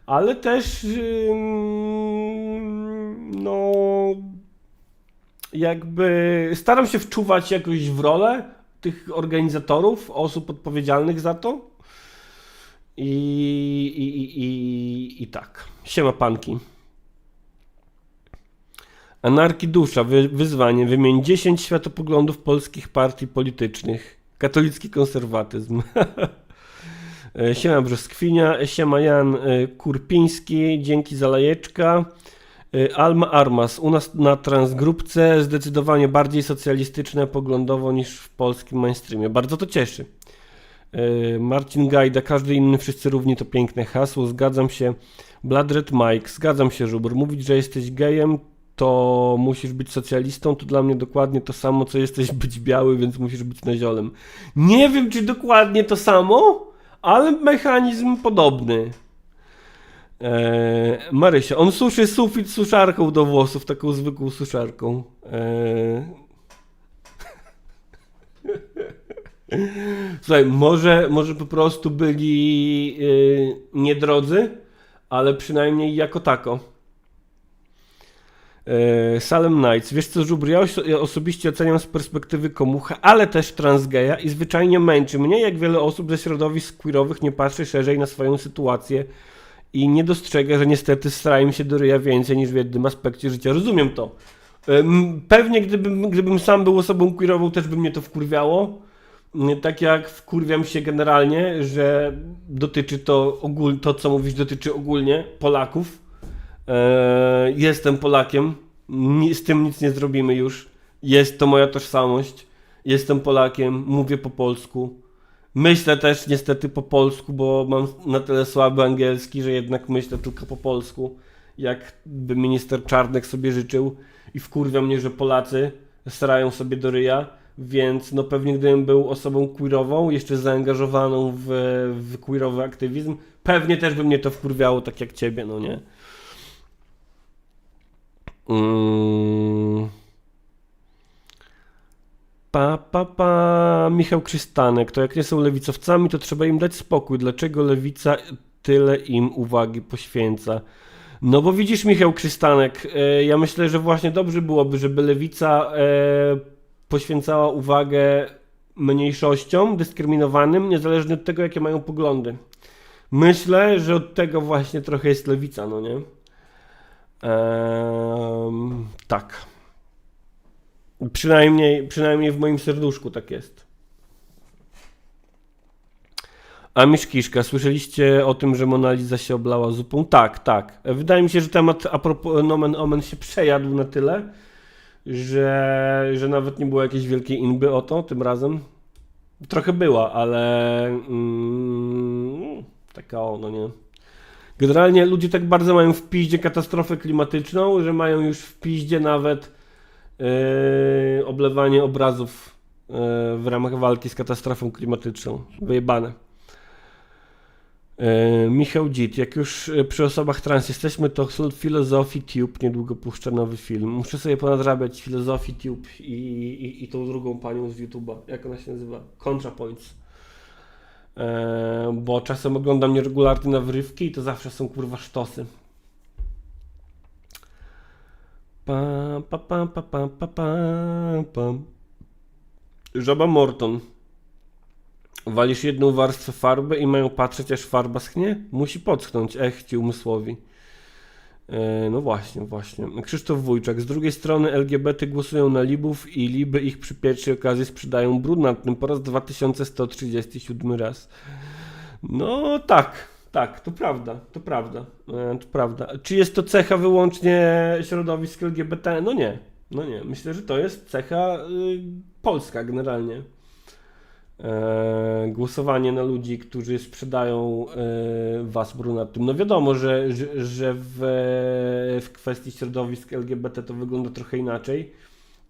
ale też jakby staram się wczuwać jakoś w rolę tych organizatorów, osób odpowiedzialnych za to. I tak. Siema panki. Anarki dusza, wyzwanie. Wymień 10 światopoglądów polskich partii politycznych. Katolicki konserwatyzm. Siema Brzoskwinia, siema Jan Kurpiński, dzięki za lajeczka. Alma Armas, u nas na transgrupce zdecydowanie bardziej socjalistyczne poglądowo niż w polskim mainstreamie. Bardzo to cieszy. Marcin Gajda, każdy inny, wszyscy równi, to piękne hasło, zgadzam się. Bladred Mike, zgadzam się, Żubr. Mówić, że jesteś gejem, to musisz być socjalistą, to dla mnie dokładnie to samo, co jesteś być biały, więc musisz być naziolem. Nie wiem, czy dokładnie to samo, ale mechanizm podobny. Marysia, on suszy sufit suszarką do włosów, taką zwykłą suszarką. Słuchaj, może po prostu byli niedrodzy, ale przynajmniej jako tako. Salem Nights. Wiesz co, Żubr, ja osobiście oceniam z perspektywy komucha, ale też transgeja i zwyczajnie męczy mnie, jak wiele osób ze środowisk queerowych nie patrzy szerzej na swoją sytuację i nie dostrzega, że niestety sra im się do ryja więcej niż w jednym aspekcie życia. Rozumiem to. Pewnie gdybym sam był osobą queerową, też by mnie to wkurwiało. Tak jak wkurwiam się generalnie, że dotyczy to co mówisz, dotyczy ogólnie Polaków. Jestem Polakiem, z tym nic nie zrobimy już. Jest to moja tożsamość. Jestem Polakiem, mówię po polsku. Myślę też niestety po polsku, bo mam na tyle słaby angielski, że jednak myślę tylko po polsku, jakby minister Czarnek sobie życzył. I wkurwia mnie, że Polacy starają sobie do ryja, więc pewnie gdybym był osobą queerową, jeszcze zaangażowaną w queerowy aktywizm, pewnie też by mnie to wkurwiało, tak jak ciebie, no nie? Michał Krzystanek, to jak nie są lewicowcami, to trzeba im dać spokój. Dlaczego lewica tyle im uwagi poświęca? No bo widzisz, Michał Krzystanek, ja myślę, że właśnie dobrze byłoby, żeby lewica poświęcała uwagę mniejszościom, dyskryminowanym, niezależnie od tego, jakie mają poglądy. Myślę, że od tego właśnie trochę jest lewica, no nie? Tak. Przynajmniej w moim serduszku tak jest. A Miszkiszka, słyszeliście o tym, że Mona Lisa się oblała zupą? Tak, tak. Wydaje mi się, że temat a propos nomen omen się przejadł na tyle, że nawet nie było jakiejś wielkiej inby o to tym razem. Trochę była, ale taka no nie. Generalnie ludzie tak bardzo mają w piździe katastrofę klimatyczną, że mają już w piździe nawet oblewanie obrazów w ramach walki z katastrofą klimatyczną. Wyjebane. Michał Dzit, jak już przy osobach trans jesteśmy, to Philosophy Tube niedługo puszcza nowy film. Muszę sobie ponadrabiać Philosophy Tube i tą drugą panią z YouTube'a. Jak ona się nazywa? ContraPoints. Bo czasem oglądam nieregularnie nawrywki i to zawsze są kurwa sztosy. Żaba Morton. Walisz jedną warstwę farby i mają patrzeć, aż farba schnie? Musi podschnąć, ci umysłowi. No właśnie. Krzysztof Wójczak. Z drugiej strony LGBT głosują na libów i liby ich przy pierwszej okazji sprzedają brunatnym po raz 2137 raz. No tak, to prawda. Czy jest to cecha wyłącznie środowisk LGBT? No nie. Myślę, że to jest cecha polska generalnie. Głosowanie na ludzi, którzy sprzedają was brunatnym. No wiadomo, że w kwestii środowisk LGBT to wygląda trochę inaczej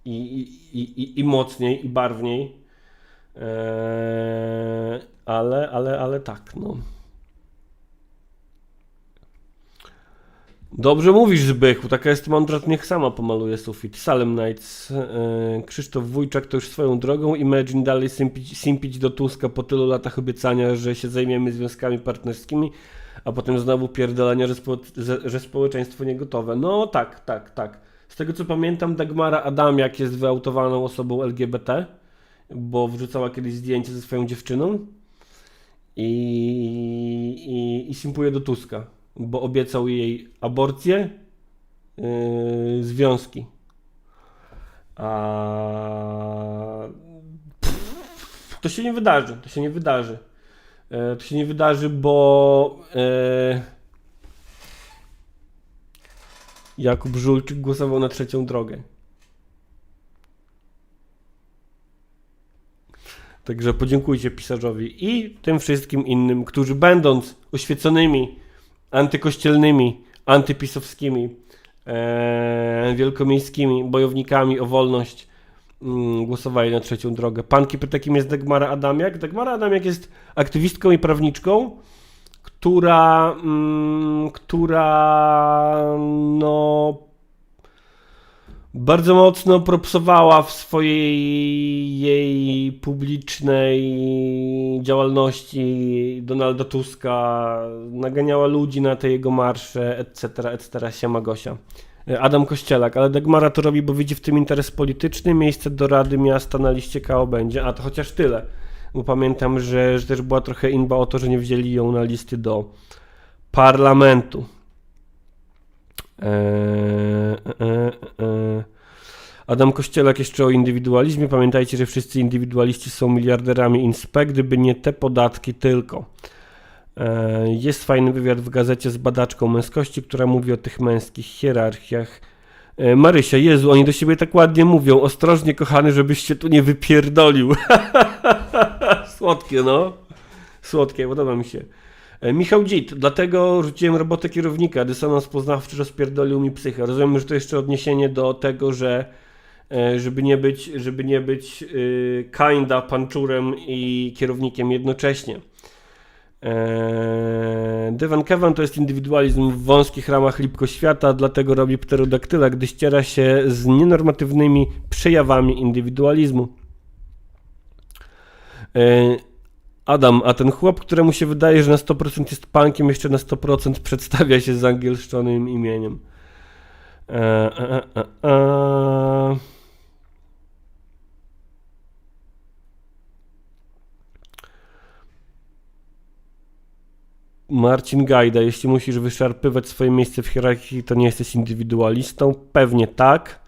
i mocniej, i barwniej. Ale tak, no. Dobrze mówisz, Zbychu, taka jest mądra, niech sama pomaluje sufit. Salem Nights, Krzysztof Wójczak to już swoją drogą. Imagine dalej simpić do Tuska po tylu latach obiecania, że się zajmiemy związkami partnerskimi, a potem znowu pierdolenia, że społeczeństwo nie gotowe. No tak. Z tego co pamiętam, Dagmara Adamiak jest wyautowaną osobą LGBT, bo wrzucała kiedyś zdjęcie ze swoją dziewczyną i simpuje do Tuska. Bo obiecał jej aborcję, związki. To się nie wydarzy. Bo Jakub Żulczyk głosował na trzecią drogę. Także podziękujcie pisarzowi i tym wszystkim innym, którzy będąc oświeconymi, antykościelnymi, antypisowskimi, wielkomiejskimi bojownikami o wolność głosowali na trzecią drogę. Panki pyta, kim jest Dagmara Adamiak. Dagmara Adamiak jest aktywistką i prawniczką, która no bardzo mocno propsowała w swojej jej publicznej działalności Donalda Tuska, naganiała ludzi na te jego marsze, etc. Siema Gosia. Adam Kościelak, ale Dagmara to robi, bo widzi w tym interes polityczny, miejsce do Rady Miasta na liście KO będzie, a to chociaż tyle, bo pamiętam, że też była trochę inba o to, że nie wzięli ją na listy do parlamentu. Adam Kościelak jeszcze o indywidualizmie. Pamiętajcie, że wszyscy indywidualiści są miliarderami inspe, gdyby nie te podatki tylko. Jest fajny wywiad w gazecie z badaczką męskości, która mówi o tych męskich hierarchiach. Marysia, Jezu, oni do siebie tak ładnie mówią. Ostrożnie, kochany, żebyś się tu nie wypierdolił. Słodkie, no. Słodkie, podoba mi się. Michał Dzit, dlatego rzuciłem robotę kierownika. Dysonans poznawczy rozpierdolił mi psychę. Rozumiem, że to jeszcze odniesienie do tego, że żeby nie być kinda, panczurem i kierownikiem jednocześnie. Dywan Kevan to jest indywidualizm w wąskich ramach lipkoświata, dlatego robi pterodaktyla, gdy ściera się z nienormatywnymi przejawami indywidualizmu. Adam, a ten chłop, któremu się wydaje, że na 100% jest punkiem, jeszcze na 100% przedstawia się z angielszczonym imieniem. Marcin Gajda, jeśli musisz wyszarpywać swoje miejsce w hierarchii, to nie jesteś indywidualistą? Pewnie tak.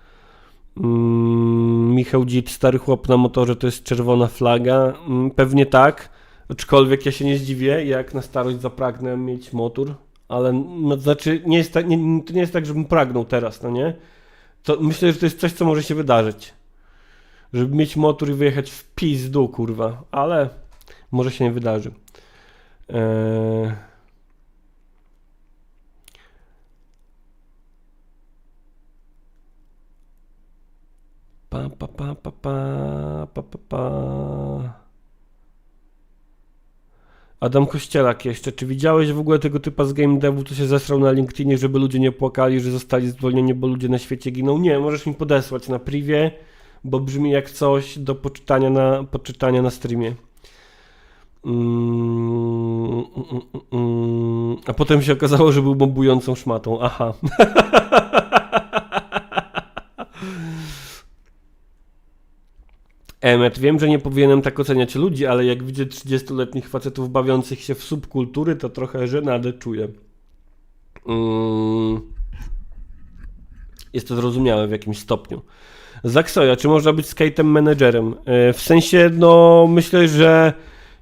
Michał Dzit, stary chłop na motorze, to jest czerwona flaga? Pewnie tak. Aczkolwiek ja się nie zdziwię, jak na starość zapragnę mieć motor, ale no, znaczy nie jest tak, to nie jest tak, żebym pragnął teraz, no nie? To myślę, że to jest coś, co może się wydarzyć. Żeby mieć motor i wyjechać w pizdu, kurwa, ale może się nie wydarzy. Adam Kościelak jeszcze. Czy widziałeś w ogóle tego typa z game devu, co się zesrał na LinkedInie, żeby ludzie nie płakali, że zostali zwolnieni, bo ludzie na świecie giną? Nie, możesz mi podesłać na privie, bo brzmi jak coś do poczytania na streamie. A potem się okazało, że był bombującą szmatą. Aha. Emmet, wiem, że nie powinienem tak oceniać ludzi, ale jak widzę 30-letnich facetów bawiących się w subkultury, to trochę żenadę czuję. Jest to zrozumiałe w jakimś stopniu. Zaksoja, czy można być skatem menedżerem? W sensie, no myślę, że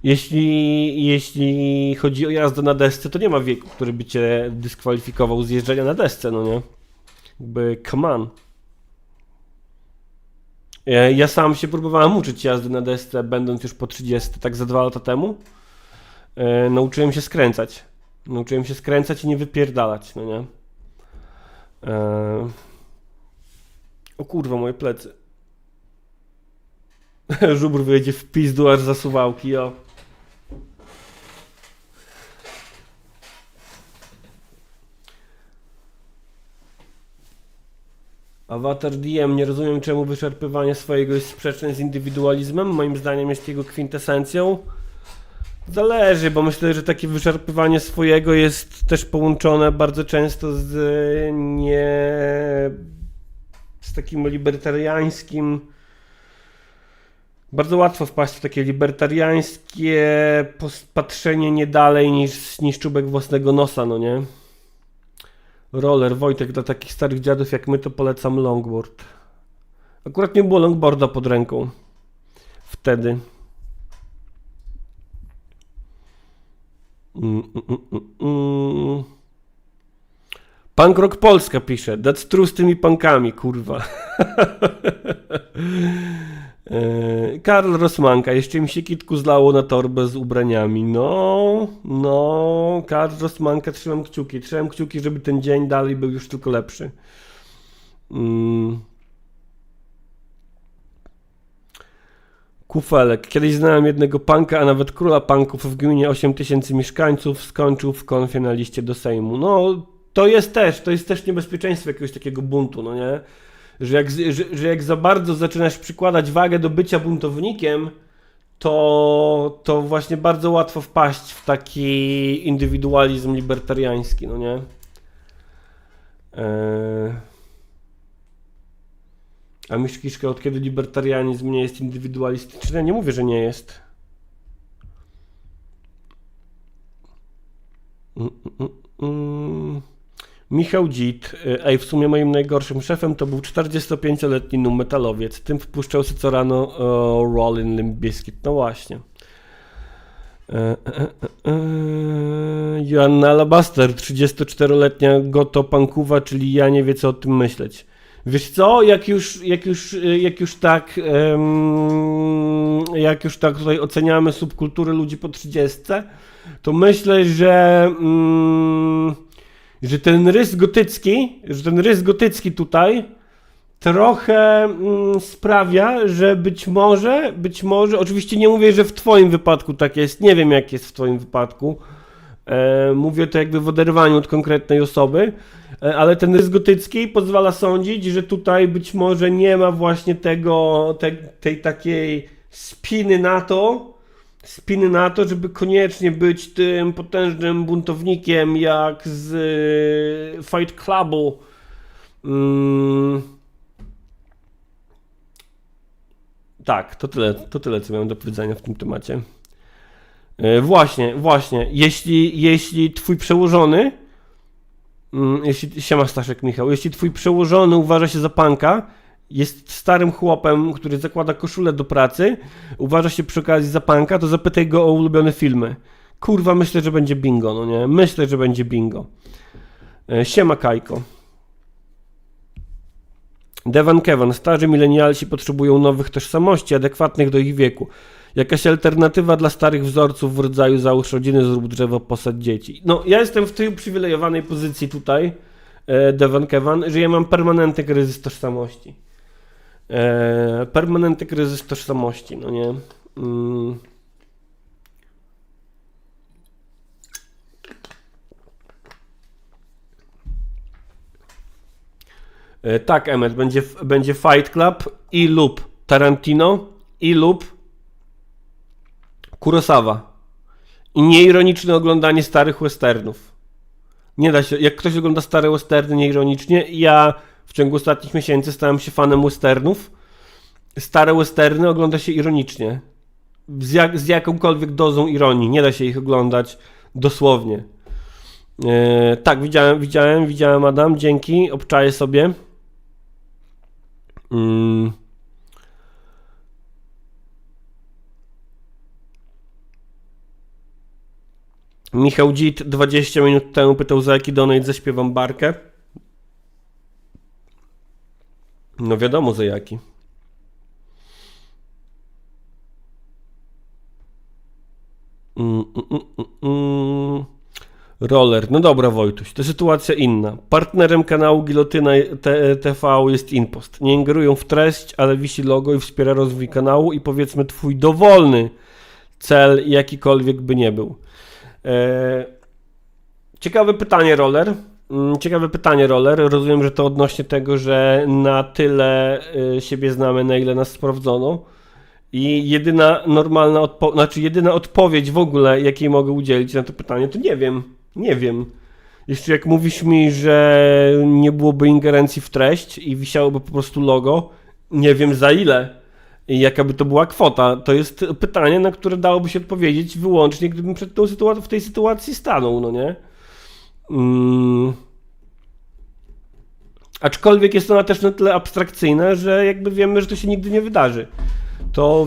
jeśli chodzi o jazdę na desce, to nie ma wieku, który by cię dyskwalifikował z jeżdżenia na desce, no nie? Jakby, come on. Ja sam się próbowałem uczyć jazdy na desce, będąc już po 30, tak za 2 lata temu. Nauczyłem się skręcać. Nauczyłem się skręcać i nie wypierdalać, no nie? O kurwa, moje plecy. Żubr wyjedzie w pizdu aż za Suwałki, o. Avatar DM, nie rozumiem, czemu wyszarpywanie swojego jest sprzeczne z indywidualizmem. Moim zdaniem jest jego kwintesencją. Zależy, bo myślę, że takie wyszarpywanie swojego jest też połączone bardzo często z takim libertariańskim. Bardzo łatwo wpaść w takie libertariańskie patrzenie nie dalej niż czubek własnego nosa, no nie? Roller, Wojtek, dla takich starych dziadów jak my to polecam longboard. Akurat nie było longboarda pod ręką. Wtedy. Punk Rock Polska pisze. That's true z tymi punkami, kurwa. Karl Rosmanka, jeszcze mi się kitku zlało na torbę z ubraniami. No, Karl Rosmanka, trzymam kciuki, żeby ten dzień dalej był już tylko lepszy. Kufelek, kiedyś znałem jednego punka, a nawet króla punków w gminie 8000 mieszkańców, skończył w konfie na liście do Sejmu. No, to jest też niebezpieczeństwo jakiegoś takiego buntu, no nie? Że jak za bardzo zaczynasz przykładać wagę do bycia buntownikiem, to właśnie bardzo łatwo wpaść w taki indywidualizm libertariański, no nie? A Miszkiszka, od kiedy libertarianizm nie jest indywidualistyczny? Ja nie mówię, że nie jest. Michał Dzit, w sumie moim najgorszym szefem to był 45-letni metalowiec. Tym wpuszczał się co rano Rollin' Limp Bizkit. No właśnie. Joanna Alabaster, 34-letnia gotopankuwa, czyli ja nie wie co o tym myśleć. Wiesz co, jak już tak tutaj oceniamy subkultury ludzi po 30, to myślę, że ten rys gotycki tutaj trochę sprawia, że być może, oczywiście nie mówię, że w twoim wypadku tak jest, nie wiem jak jest w twoim wypadku, mówię to jakby w oderwaniu od konkretnej osoby, ale ten rys gotycki pozwala sądzić, że tutaj być może nie ma właśnie tej takiej spiny na to, żeby koniecznie być tym potężnym buntownikiem jak z Fight Clubu. Tak, to tyle, co miałem do powiedzenia w tym temacie. Właśnie, jeśli twój przełożony, siema Staszek Michał, jeśli twój przełożony uważa się za punka, jest starym chłopem, który zakłada koszulę do pracy, uważa się przy okazji za punka, to zapytaj go o ulubione filmy. Kurwa, myślę, że będzie bingo, no nie? Myślę, że będzie bingo. Siema Kajko. Devan Kevan, starzy milenialsi potrzebują nowych tożsamości, adekwatnych do ich wieku. Jakaś alternatywa dla starych wzorców w rodzaju załóż rodziny, zrób drzewo, posadź dzieci. No, ja jestem w tej uprzywilejowanej pozycji tutaj, Devan Kevan, że ja mam permanentny kryzys tożsamości. Permanentny kryzys tożsamości, no nie? Tak, Emmet, będzie Fight Club i lub Tarantino i lub Kurosawa. I nieironiczne oglądanie starych westernów. Nie da się, jak ktoś ogląda stare westerny nieironicznie, ja w ciągu ostatnich miesięcy stałem się fanem westernów. Stare westerny ogląda się ironicznie. Z jakąkolwiek dozą ironii. Nie da się ich oglądać dosłownie. Tak, widziałem Adam, dzięki, obczaję sobie. Michał Dzit 20 minut temu pytał, za jaki donate zaśpiewam barkę. No wiadomo za jaki. Roller. No dobra, Wojtuś, to sytuacja inna. Partnerem kanału Gilotyna TV jest Inpost. Nie ingerują w treść, ale wisi logo i wspiera rozwój kanału i powiedzmy twój dowolny cel, jakikolwiek by nie był. Ciekawe pytanie, Roller. Rozumiem, że to odnośnie tego, że na tyle siebie znamy, na ile nas sprawdzono. I jedyna normalna jedyna odpowiedź w ogóle, jakiej mogę udzielić na to pytanie, to nie wiem. Jeszcze jak mówisz mi, że nie byłoby ingerencji w treść i wisiałoby po prostu logo, nie wiem za ile i jaka by to była kwota. To jest pytanie, na które dałoby się odpowiedzieć wyłącznie, gdybym w tej sytuacji stanął, no nie? Aczkolwiek jest ona też na tyle abstrakcyjna, że jakby wiemy, że to się nigdy nie wydarzy. To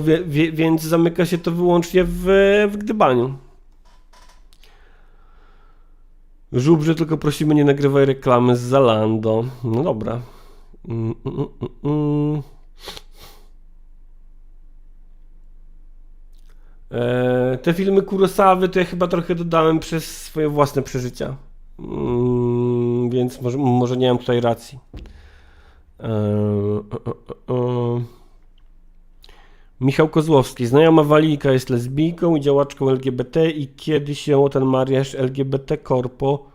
więc zamyka się to wyłącznie w gdybaniu. Żubrze, tylko prosimy, nie nagrywaj reklamy z Zalando. No dobra. Te filmy Kurosawy to ja chyba trochę dodałem przez swoje własne przeżycia. Więc może nie mam tutaj racji. Michał Kozłowski. Znajoma Walika jest lesbijką i działaczką LGBT i kiedyś ją o ten mariaż LGBT Corpo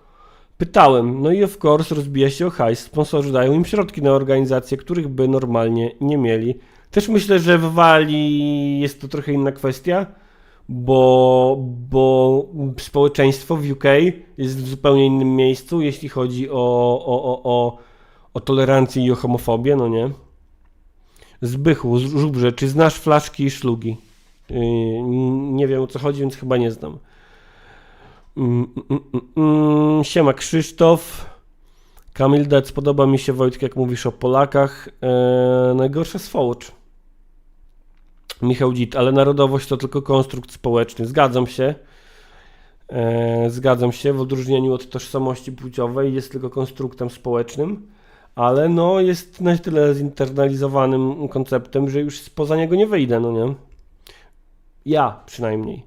pytałem. No i of course rozbija się o hajs. Sponsorzy dają im środki na organizacje, których by normalnie nie mieli. Też myślę, że w Walii jest to trochę inna kwestia, bo społeczeństwo w UK jest w zupełnie innym miejscu, jeśli chodzi o tolerancję i o homofobię, no nie? Zbychu, Żubrze, czy znasz flaszki i szlugi? Nie wiem, o co chodzi, więc chyba nie znam. Siema Krzysztof. Kamil Dec, podoba mi się, Wojtek, jak mówisz o Polakach. Najgorsza swołocz. Michał Dzit, ale narodowość to tylko konstrukt społeczny. Zgadzam się, w odróżnieniu od tożsamości płciowej jest tylko konstruktem społecznym, ale no jest na tyle zinternalizowanym konceptem, że już spoza niego nie wyjdę, no nie? Ja przynajmniej.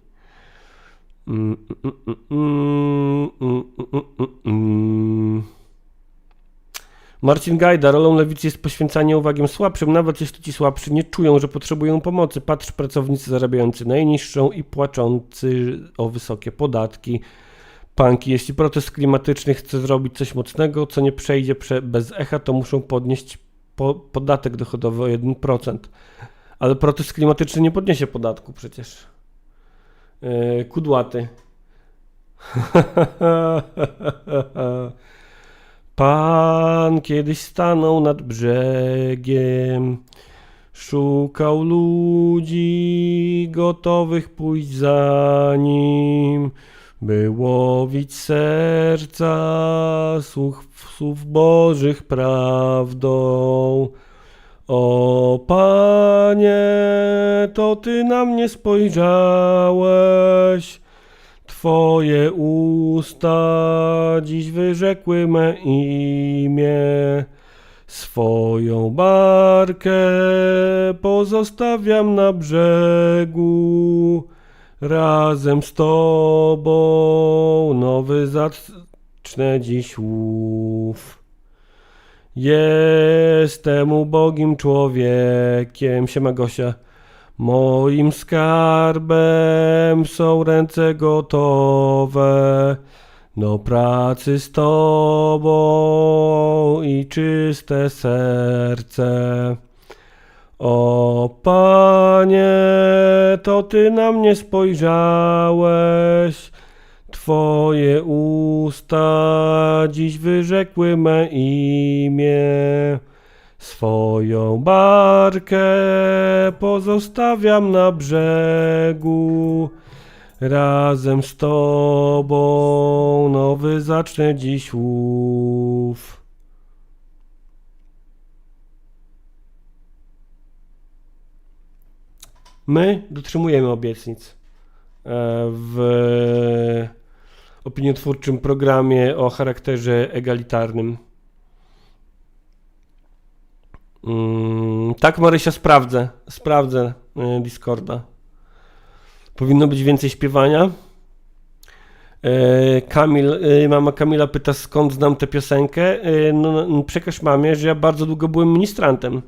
Marcin Gajda, rolą lewicy jest poświęcanie uwagi słabszym, nawet jeśli ci słabszy nie czują, że potrzebują pomocy. Patrz, pracownicy zarabiający najniższą i płaczący o wysokie podatki. Panki, jeśli protest klimatyczny chce zrobić coś mocnego, co nie przejdzie bez echa, to muszą podnieść podatek dochodowy o 1%. Ale protest klimatyczny nie podniesie podatku przecież. Kudłaty. Pan kiedyś stanął nad brzegiem, szukał ludzi gotowych pójść za nim, by łowić serca słów Bożych prawdą. O Panie, to Ty na mnie spojrzałeś, Twoje usta dziś wyrzekły me imię. Swoją barkę pozostawiam na brzegu, razem z Tobą nowy zacznę dziś łów. Jestem ubogim człowiekiem, siema Gosia. Moim skarbem są ręce gotowe do pracy z Tobą i czyste serce. O Panie, to Ty na mnie spojrzałeś, Twoje usta dziś wyrzekły me imię. Swoją barkę pozostawiam na brzegu, razem z Tobą nowy zacznę dziś łów. My dotrzymujemy obietnic w opiniotwórczym programie o charakterze egalitarnym. Tak, Marysia, sprawdzę Discorda. Powinno być więcej śpiewania. Mama Kamila pyta, skąd znam tę piosenkę. Przekaż mamie, że ja bardzo długo byłem ministrantem.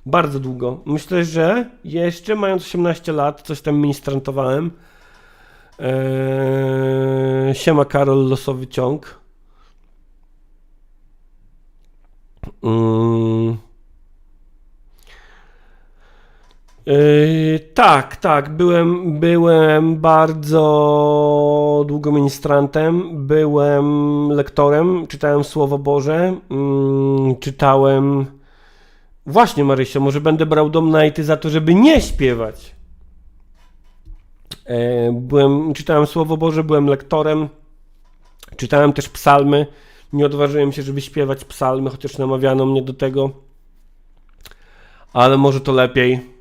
Bardzo długo. Myślę, że jeszcze mając 18 lat coś tam ministrantowałem. Siema Karol, losowy ciąg. Tak, byłem bardzo długo ministrantem, byłem lektorem, czytałem Słowo Boże, czytałem... Właśnie, Marysia, może będę brał dom-nighty za to, żeby nie śpiewać. Czytałem Słowo Boże, byłem lektorem, czytałem też psalmy, nie odważyłem się, żeby śpiewać psalmy, chociaż namawiano mnie do tego, ale może to lepiej.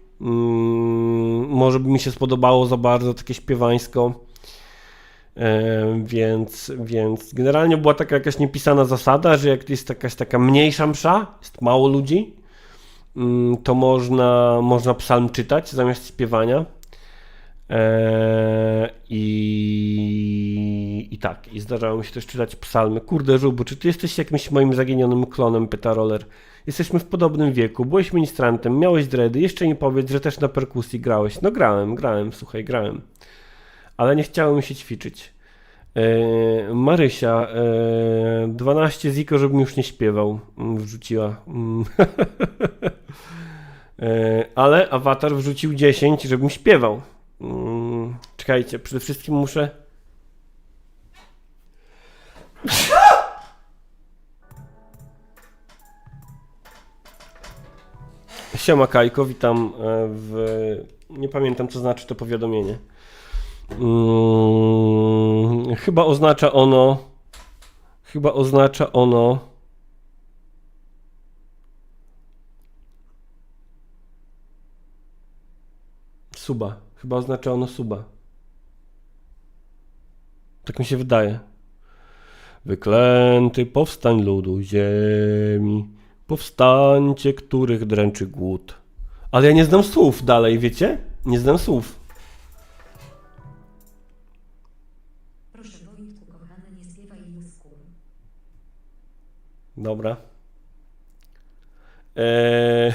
Może by mi się spodobało za bardzo takie śpiewańsko, więc generalnie była taka jakaś niepisana zasada, że jak jest jakaś taka mniejsza msza, jest mało ludzi, to można psalm czytać zamiast śpiewania. I zdarzało mi się też czytać psalmy. Kurde, Żubu, czy ty jesteś jakimś moim zaginionym klonem, pyta Roller. Jesteśmy w podobnym wieku, byłeś ministrantem, miałeś dready, jeszcze nie powiedz, że też na perkusji grałeś. No grałem, słuchaj, grałem. Ale nie chciało mi się ćwiczyć. Marysia, 12 ziko, żebym już nie śpiewał, wrzuciła. Ale awatar wrzucił 10, żebym śpiewał. Czekajcie, przede wszystkim muszę... Siema Kajko, witam Nie pamiętam, co znaczy to powiadomienie. Chyba oznacza ono... Suba. Chyba oznacza ono suba. Tak mi się wydaje. Wyklęty powstań ludu ziemi, powstańcie, których dręczy głód. Ale ja nie znam słów dalej, wiecie? Nie znam słów. Proszę Wojtku, kochany, nie śpiewaj Józku. Dobra. Eee,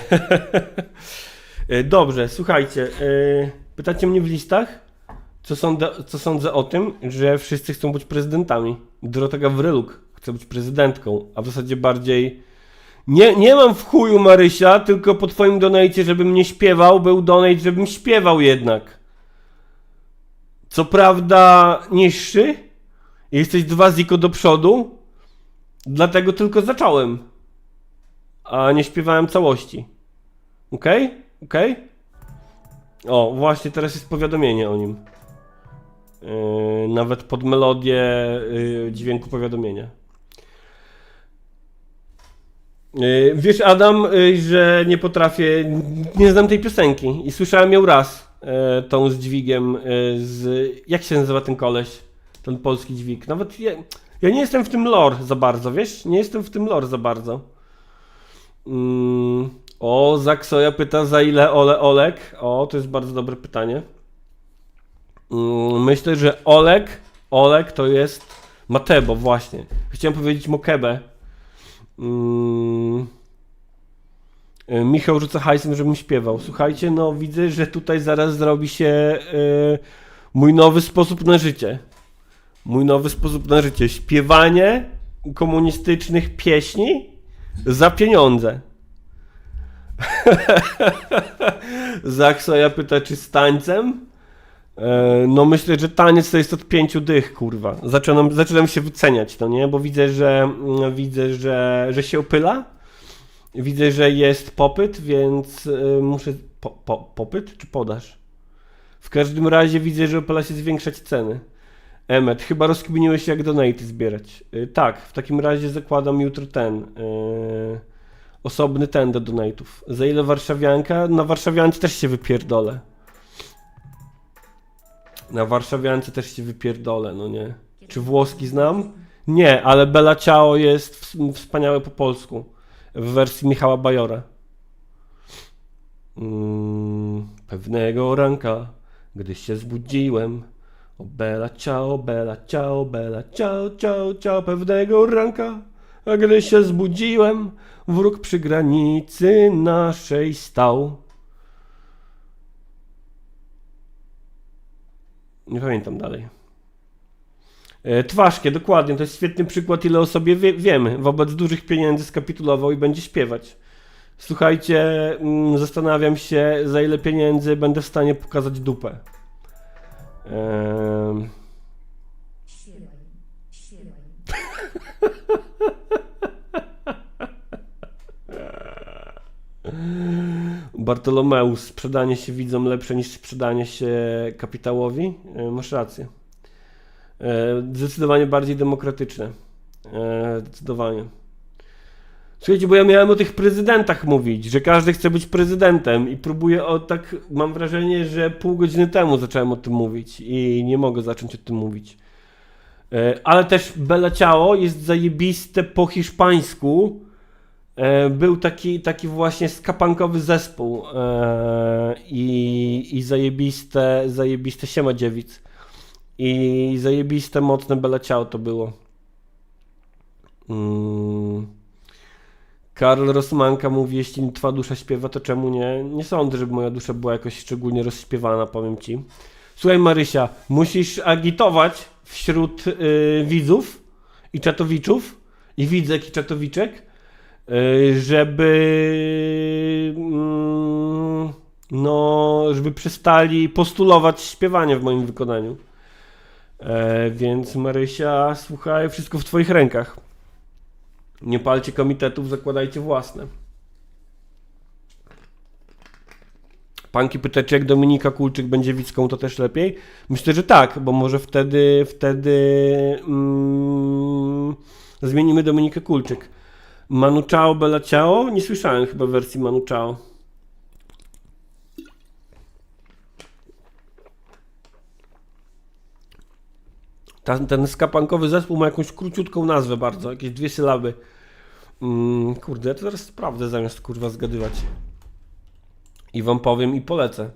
Dobrze, słuchajcie. Pytacie mnie w listach, co sądzę o tym, że wszyscy chcą być prezydentami. Dorota Gawryluk chce być prezydentką, a w zasadzie bardziej... Nie mam w chuju Marysia, tylko po twoim donajcie, żebym nie śpiewał, był donate, żebym śpiewał jednak. Co prawda niższy, jesteś 2 ziko do przodu, dlatego tylko zacząłem, a nie śpiewałem całości. Okej? Okej? O, właśnie teraz jest powiadomienie o nim. Nawet pod melodię dźwięku powiadomienia. Wiesz, Adam, że nie potrafię, nie znam tej piosenki i słyszałem ją raz, tą z dźwigiem, jak się nazywa ten koleś, ten polski dźwig, nawet ja nie jestem w tym lore za bardzo, wiesz, nie jestem w tym lore za bardzo. O, Zaksoja pyta, za ile Olek, o, to jest bardzo dobre pytanie. Myślę, że Olek to jest Matebo, właśnie, chciałem powiedzieć Mokebe. Michał rzuca hajsem, żebym śpiewał. Słuchajcie, no widzę, że tutaj zaraz zrobi się mój nowy sposób na życie. Mój nowy sposób na życie. Śpiewanie komunistycznych pieśni za pieniądze. Zaksoja pyta, czy z tańcem? No myślę, że taniec to jest od 5 dych, kurwa. Zaczynam się wyceniać, no nie? Bo widzę, że się opyla. Widzę, że jest popyt, więc muszę... Popyt czy podaż? W każdym razie widzę, że opyla się zwiększać ceny. Emmet, chyba rozkminiłeś, jak donaty zbierać. Tak, w takim razie zakładam jutro osobny do donatów. Za ile warszawianka? Na warszawiance też się wypierdolę. Na warszawiance też się wypierdolę, no nie. Czy włoski znam? Nie, ale Bella Ciao jest wspaniałe po polsku. W wersji Michała Bajora. Pewnego ranka, gdy się zbudziłem. O Bella Ciao, Bella Ciao, Bella Ciao, Ciao, Ciao. Pewnego ranka, a gdy się zbudziłem, wróg przy granicy naszej stał. Nie pamiętam dalej. Twaszkie, dokładnie, to jest świetny przykład, ile o sobie wiemy. Wobec dużych pieniędzy skapitulował i będzie śpiewać. Słuchajcie, zastanawiam się, za ile pieniędzy będę w stanie pokazać dupę. Bartolomeus, sprzedanie się widzom lepsze niż sprzedanie się kapitałowi? Masz rację. Zdecydowanie bardziej demokratyczne. Zdecydowanie. Słuchajcie, bo ja miałem o tych prezydentach mówić, że każdy chce być prezydentem i próbuję mam wrażenie, że pół godziny temu zacząłem o tym mówić i nie mogę zacząć o tym mówić. Ale też Bella Ciao jest zajebiste po hiszpańsku. Był taki właśnie skapankowy zespół i zajebiste Siema Dziewic i zajebiste mocne Bella Ciao to było. Karl Rosmanka mówi, jeśli twa dusza śpiewa, to czemu nie? Nie sądzę, żeby moja dusza była jakoś szczególnie rozśpiewana, powiem ci. Słuchaj Marysia, musisz agitować wśród widzów i czatowiczów i widzek i czatowiczek, żeby przestali postulować śpiewanie w moim wykonaniu. Więc Marysia, słuchaj, wszystko w twoich rękach. Nie palcie komitetów, zakładajcie własne. Panki pyta, czy jak Dominika Kulczyk będzie Wicką, to też lepiej? Myślę, że tak, bo może wtedy zmienimy Dominikę Kulczyk. Manu Chao, Bella Ciao? Nie słyszałem chyba wersji Manu Chao. Ten skapankowy zespół ma jakąś króciutką nazwę bardzo, jakieś 2 sylaby. Kurde, ja to teraz sprawdzę zamiast kurwa zgadywać. I wam powiem i polecę.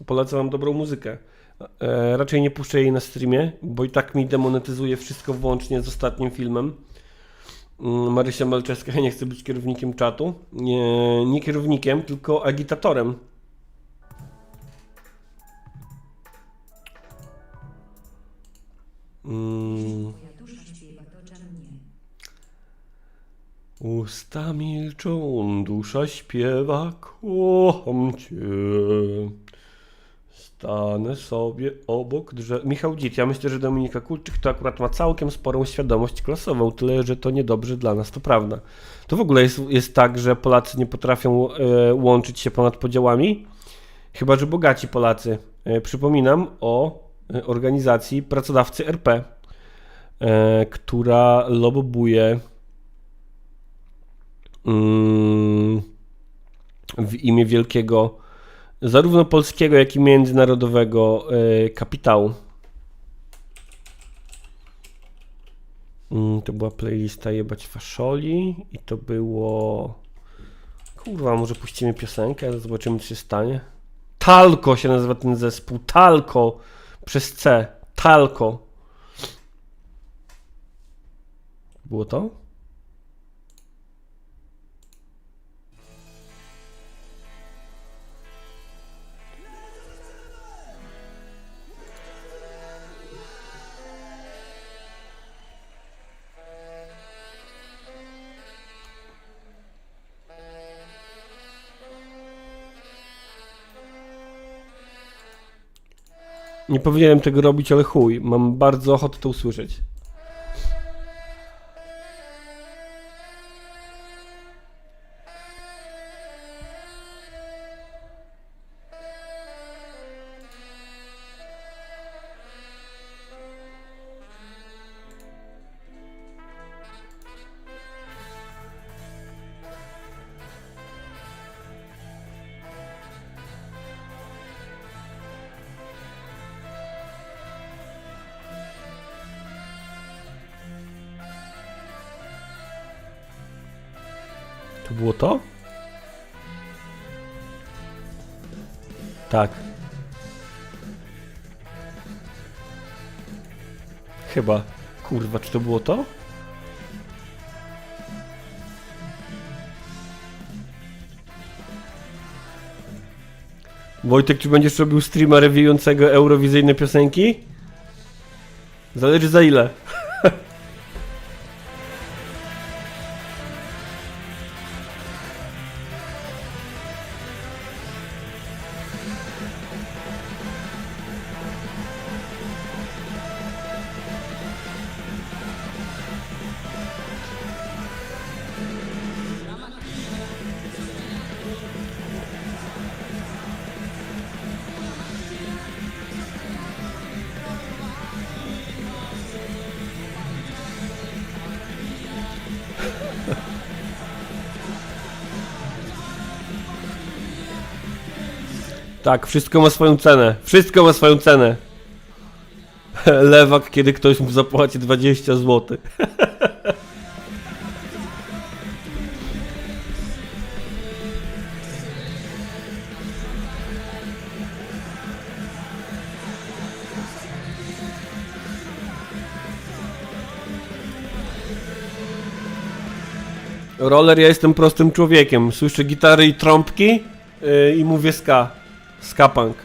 Polecę wam dobrą muzykę. Raczej nie puszczę jej na streamie, bo i tak mi demonetyzuje wszystko włącznie z ostatnim filmem. Marysia Malczewska nie chce być kierownikiem czatu. Nie kierownikiem, tylko agitatorem. Usta milczą, dusza śpiewa, kocham cię. Stanę sobie obok drzew. Michał Dzit, ja myślę, że Dominika Kulczyk to akurat ma całkiem sporą świadomość klasową, tyle, że to niedobrze dla nas, to prawda. To w ogóle jest tak, że Polacy nie potrafią łączyć się ponad podziałami, chyba że bogaci Polacy. Przypominam o organizacji Pracodawcy RP, która lobbuje w imię wielkiego, zarówno polskiego, jak i międzynarodowego kapitału. To była playlista Jebać Faszoli i to było... Kurwa, może puścimy piosenkę, zobaczymy, co się stanie. Talko się nazywa ten zespół. Talko przez C. Talko. Było to? Nie powinienem tego robić, ale chuj. Mam bardzo ochotę to usłyszeć. To było to? Tak. Chyba. Kurwa, czy to było to? Wojtek, czy będziesz robił streama rewiującego eurowizyjne piosenki? Zależy za ile. Tak, wszystko ma swoją cenę. Wszystko ma swoją cenę. Lewak, kiedy ktoś mu zapłaci 20 zł. Roller, ja jestem prostym człowiekiem. Słyszę gitary i trąbki i mówię ska. Ska punk.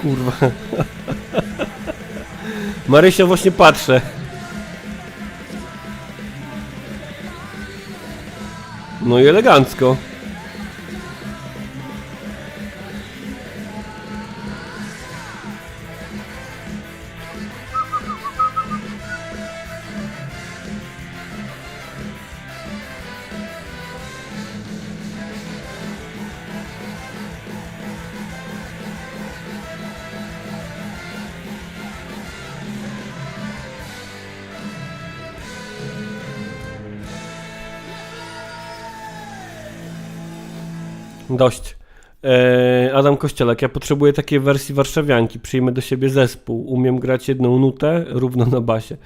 Kurwa. Marysia, właśnie patrzę. No i elegancko. Dość. Adam Kościelak, ja potrzebuję takiej wersji warszawianki, przyjmę do siebie zespół, umiem grać jedną nutę równo na basie.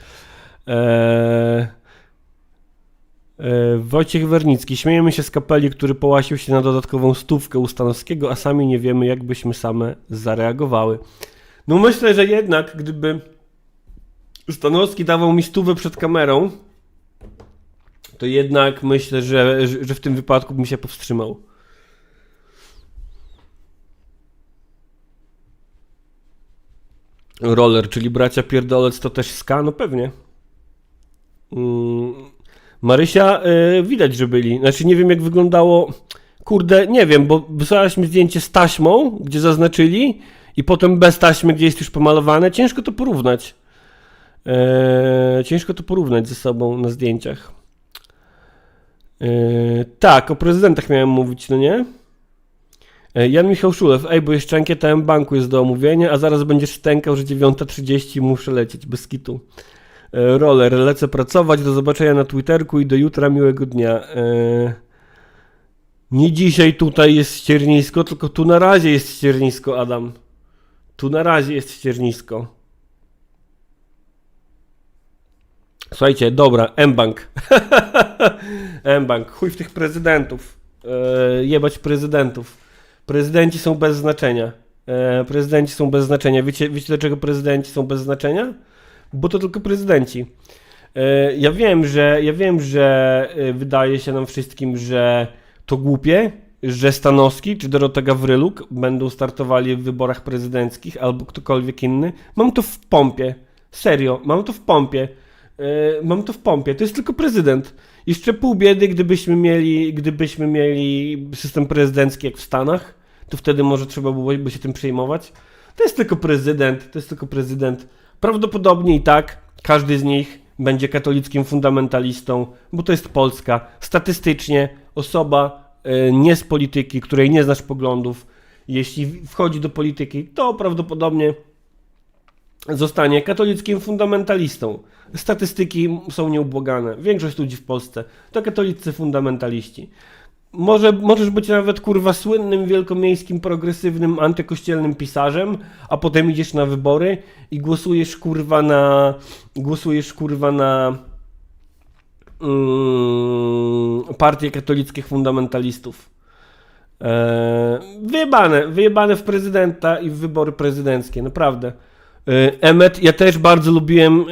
Wojciech Wernicki, śmiejemy się z kapeli, który połasił się na dodatkową 100 u Stanowskiego, a sami nie wiemy, jak byśmy same zareagowały. No myślę, że jednak, gdyby Stanowski dawał mi 100 przed kamerą, to jednak myślę, że w tym wypadku bym się powstrzymał. Roller, czyli bracia Pierdolec to też ska? No pewnie. Marysia, widać, że byli. Znaczy nie wiem jak wyglądało, kurde, nie wiem, bo wysłałaś mi zdjęcie z taśmą, gdzie zaznaczyli i potem bez taśmy, gdzie jest już pomalowane. Ciężko to porównać. Ciężko to porównać ze sobą na zdjęciach. Tak, o prezydentach miałem mówić, no nie? Jan Michał Szulew, bo jeszcze ankieta M-Banku jest do omówienia, a zaraz będziesz stękał, że 9:30 muszę lecieć, bez kitu. Roller, lecę pracować, do zobaczenia na Twitterku i do jutra, miłego dnia. Nie dzisiaj tutaj jest ściernisko, tylko tu na razie jest ściernisko, Adam. Tu na razie jest ściernisko. Słuchajcie, dobra, M-Bank. M-Bank, chuj w tych prezydentów. Jebać prezydentów. Prezydenci są bez znaczenia. Prezydenci są bez znaczenia. Wiecie dlaczego prezydenci są bez znaczenia? Bo to tylko prezydenci. Ja wiem, że wydaje się nam wszystkim, że to głupie, że Stanowski czy Dorota Gawryluk będą startowali w wyborach prezydenckich albo ktokolwiek inny. Mam to w pompie. Serio, mam to w pompie. Mam to w pompie. To jest tylko prezydent. Jeszcze pół biedy, gdybyśmy mieli system prezydencki jak w Stanach, to wtedy może trzeba byłoby się tym przejmować. To jest tylko prezydent. Prawdopodobnie i tak każdy z nich będzie katolickim fundamentalistą, bo to jest Polska. Statystycznie osoba nie z polityki, której nie znasz poglądów, jeśli wchodzi do polityki, to prawdopodobnie zostanie katolickim fundamentalistą. Statystyki są nieubłagane. Większość ludzi w Polsce to katolicy fundamentaliści. Możesz być nawet kurwa słynnym, wielkomiejskim, progresywnym, antykościelnym pisarzem, a potem idziesz na wybory i głosujesz kurwa na partię katolickich fundamentalistów. Wyjebane w prezydenta i w wybory prezydenckie, naprawdę. Emmet, ja też bardzo lubiłem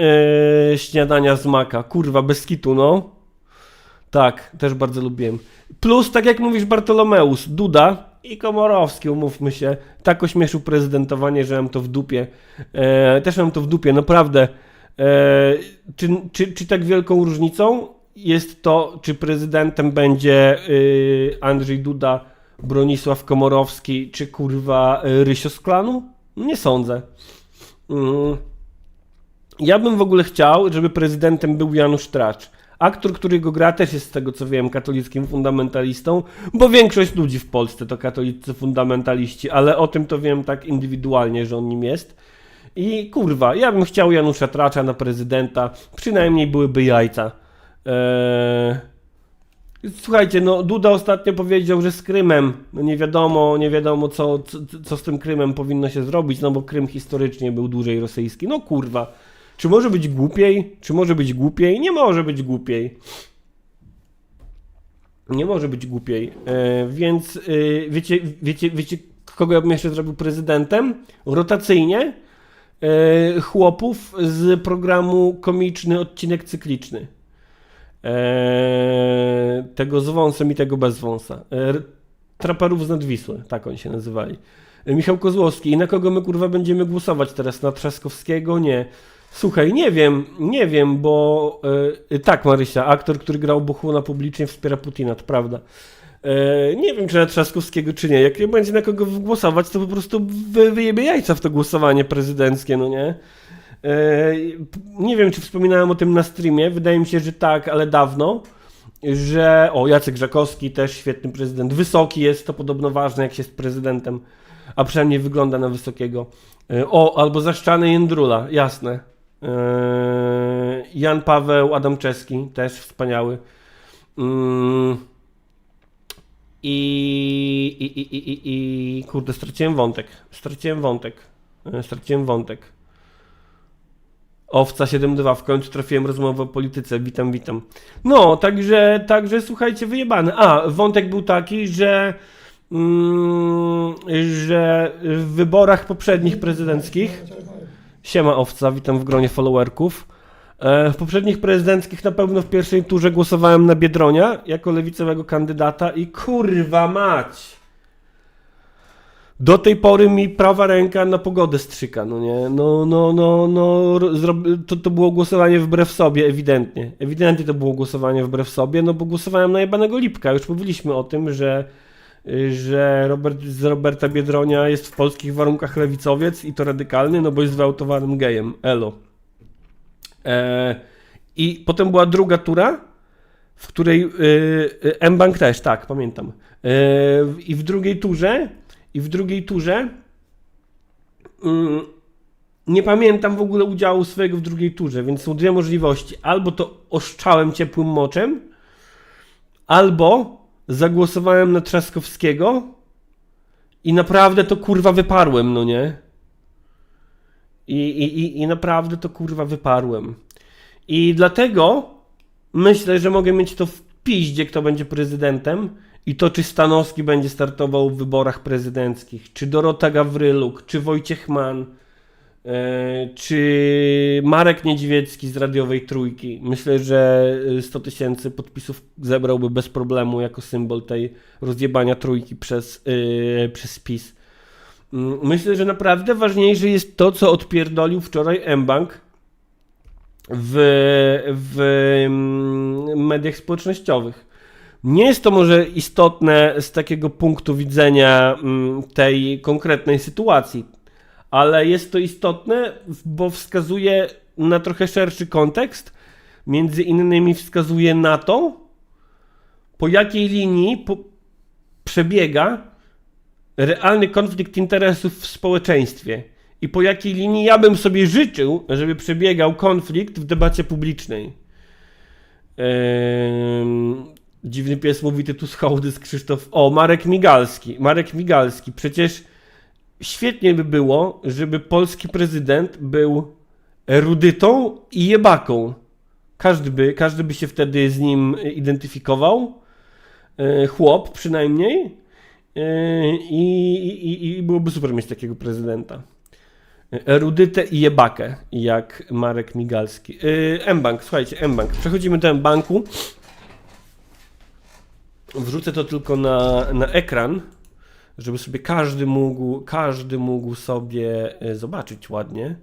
śniadania z maka, kurwa, bez kitu, no. Tak, też bardzo lubiłem. Plus, tak jak mówisz, Bartolomeus, Duda i Komorowski, umówmy się, tak ośmieszył prezydentowanie, że mam to w dupie. Też mam to w dupie, naprawdę. Czy tak wielką różnicą jest to, czy prezydentem będzie Andrzej Duda, Bronisław Komorowski, czy kurwa Rysio z klanu? Nie sądzę. Ja bym w ogóle chciał, żeby prezydentem był Janusz Tracz. Aktor, który go gra, też jest z tego co wiem katolickim fundamentalistą, bo większość ludzi w Polsce to katolicy fundamentaliści, ale o tym to wiem tak indywidualnie, że on nim jest. I kurwa, ja bym chciał Janusza Tracza na prezydenta, przynajmniej byłyby jajca. Słuchajcie, no Duda ostatnio powiedział, że z Krymem, no nie wiadomo co z tym Krymem powinno się zrobić, no bo Krym historycznie był dłużej rosyjski. No kurwa. Czy może być głupiej? Nie może być głupiej. Nie może być głupiej. Więc wiecie, kogo ja bym jeszcze zrobił prezydentem? Rotacyjnie chłopów z programu Komiczny Odcinek Cykliczny. Tego z wąsem i tego bez wąsa. Traperów z Nadwisły, tak oni się nazywali. Michał Kozłowski. I na kogo my kurwa będziemy głosować teraz? Na Trzaskowskiego? Nie. Słuchaj, nie wiem, bo tak, Marysia, aktor, który grał Bohuna publicznie wspiera Putina, to prawda. Nie wiem, czy na Trzaskowskiego, czy nie. Jak nie będzie na kogo głosować, to po prostu wyjebie jajca w to głosowanie prezydenckie, no nie? Nie wiem, czy wspominałem o tym na streamie, wydaje mi się, że tak, ale dawno, że... O, Jacek Żakowski, też świetny prezydent. Wysoki jest, to podobno ważne, jak się jest prezydentem, a przynajmniej wygląda na wysokiego. O, albo Zaszczany Jędrula, jasne. Jan Paweł Adamczewski, też wspaniały. Kurde, straciłem wątek. Owca 7.2, w końcu trafiłem rozmowę o polityce, witam. No, także słuchajcie, wyjebane. Wątek był taki, że w wyborach poprzednich prezydenckich, siema Owca, witam w gronie followerków, w poprzednich prezydenckich na pewno w pierwszej turze głosowałem na Biedronia jako lewicowego kandydata i kurwa mać! Do tej pory mi prawa ręka na pogodę strzyka, no nie? To było głosowanie wbrew sobie, ewidentnie. Ewidentnie to było głosowanie wbrew sobie, no bo głosowałem na jebanego Lipka. Już mówiliśmy o tym, że z Roberta Biedronia jest w polskich warunkach lewicowiec i to radykalny, no bo jest wyautowanym gejem. Elo. I potem była druga tura, w której mBank też, tak, pamiętam. I w drugiej turze nie pamiętam w ogóle udziału swojego w drugiej turze, więc są dwie możliwości. Albo to oszczałem ciepłym moczem, albo zagłosowałem na Trzaskowskiego i naprawdę to kurwa wyparłem, no nie? I naprawdę to kurwa wyparłem. I dlatego myślę, że mogę mieć to w piździe, kto będzie prezydentem i to, czy Stanowski będzie startował w wyborach prezydenckich, czy Dorota Gawryluk, czy Wojciech Mann, czy Marek Niedźwiecki z radiowej Trójki. Myślę, że 100 000 podpisów zebrałby bez problemu jako symbol tej rozjebania Trójki przez PiS. Myślę, że naprawdę ważniejsze jest to, co odpierdolił wczoraj mBank w mediach społecznościowych. Nie jest to może istotne z takiego punktu widzenia tej konkretnej sytuacji, ale jest to istotne, bo wskazuje na trochę szerszy kontekst. Między innymi wskazuje na to, po jakiej linii przebiega realny konflikt interesów w społeczeństwie i po jakiej linii ja bym sobie życzył, żeby przebiegał konflikt w debacie publicznej. Dziwny pies mówi tytuł hołdy z Krzysztof. Marek Migalski. Przecież świetnie by było, żeby polski prezydent był erudytą i jebaką. Każdy by się wtedy z nim identyfikował. Chłop przynajmniej. I byłoby super mieć takiego prezydenta. Erudytę i jebakę, jak Marek Migalski. mBank, słuchajcie, mBank. Przechodzimy do mBanku. Wrzucę to tylko na ekran, żeby sobie każdy mógł sobie zobaczyć ładnie.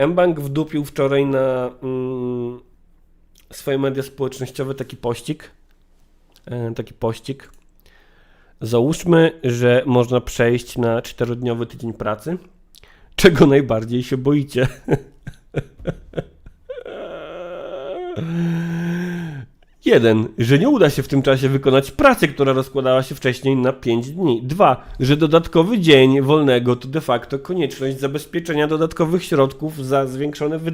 mBank wdupił wczoraj na swoje media społecznościowe taki pościg. Załóżmy, że można przejść na 4-dniowy tydzień pracy. Czego najbardziej się boicie? 1. Że nie uda się w tym czasie wykonać pracy, która rozkładała się wcześniej na 5 dni. 2. Że dodatkowy dzień wolnego to de facto konieczność zabezpieczenia dodatkowych środków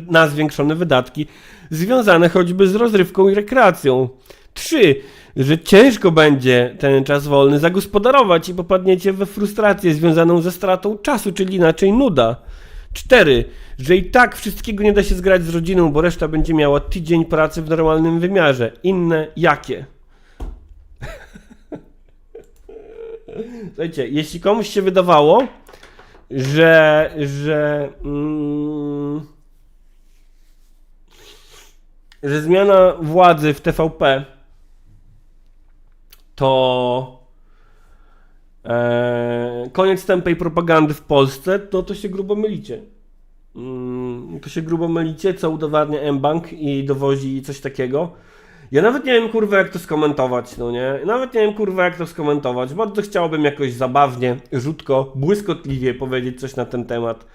na zwiększone wydatki związane choćby z rozrywką i rekreacją. 3. Że ciężko będzie ten czas wolny zagospodarować i popadniecie we frustrację związaną ze stratą czasu, czyli inaczej nuda. 4. Że i tak wszystkiego nie da się zgrać z rodziną, bo reszta będzie miała tydzień pracy w normalnym wymiarze. Inne jakie? Słuchajcie, jeśli komuś się wydawało, że zmiana władzy w TVP to koniec tępej propagandy w Polsce, to się grubo mylicie. Co udowadnia mBank i dowozi coś takiego. Ja nawet nie wiem, kurwa, jak to skomentować, no nie? Bardzo chciałbym jakoś zabawnie, rzutko, błyskotliwie powiedzieć coś na ten temat.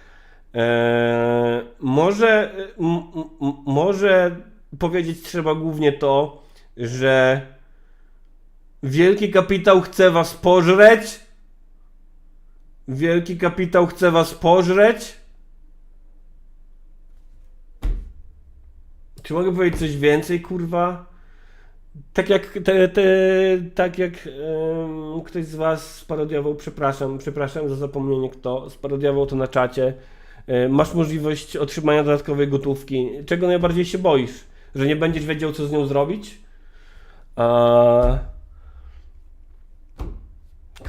Może powiedzieć trzeba głównie to, że wielki kapitał chce was pożreć. Wielki kapitał chce was pożreć. Czy mogę powiedzieć coś więcej, kurwa? Tak jak ktoś z was sparodiował, przepraszam za zapomnienie kto, sparodiował to na czacie. Masz możliwość otrzymania dodatkowej gotówki. Czego najbardziej się boisz? Że nie będziesz wiedział, co z nią zrobić?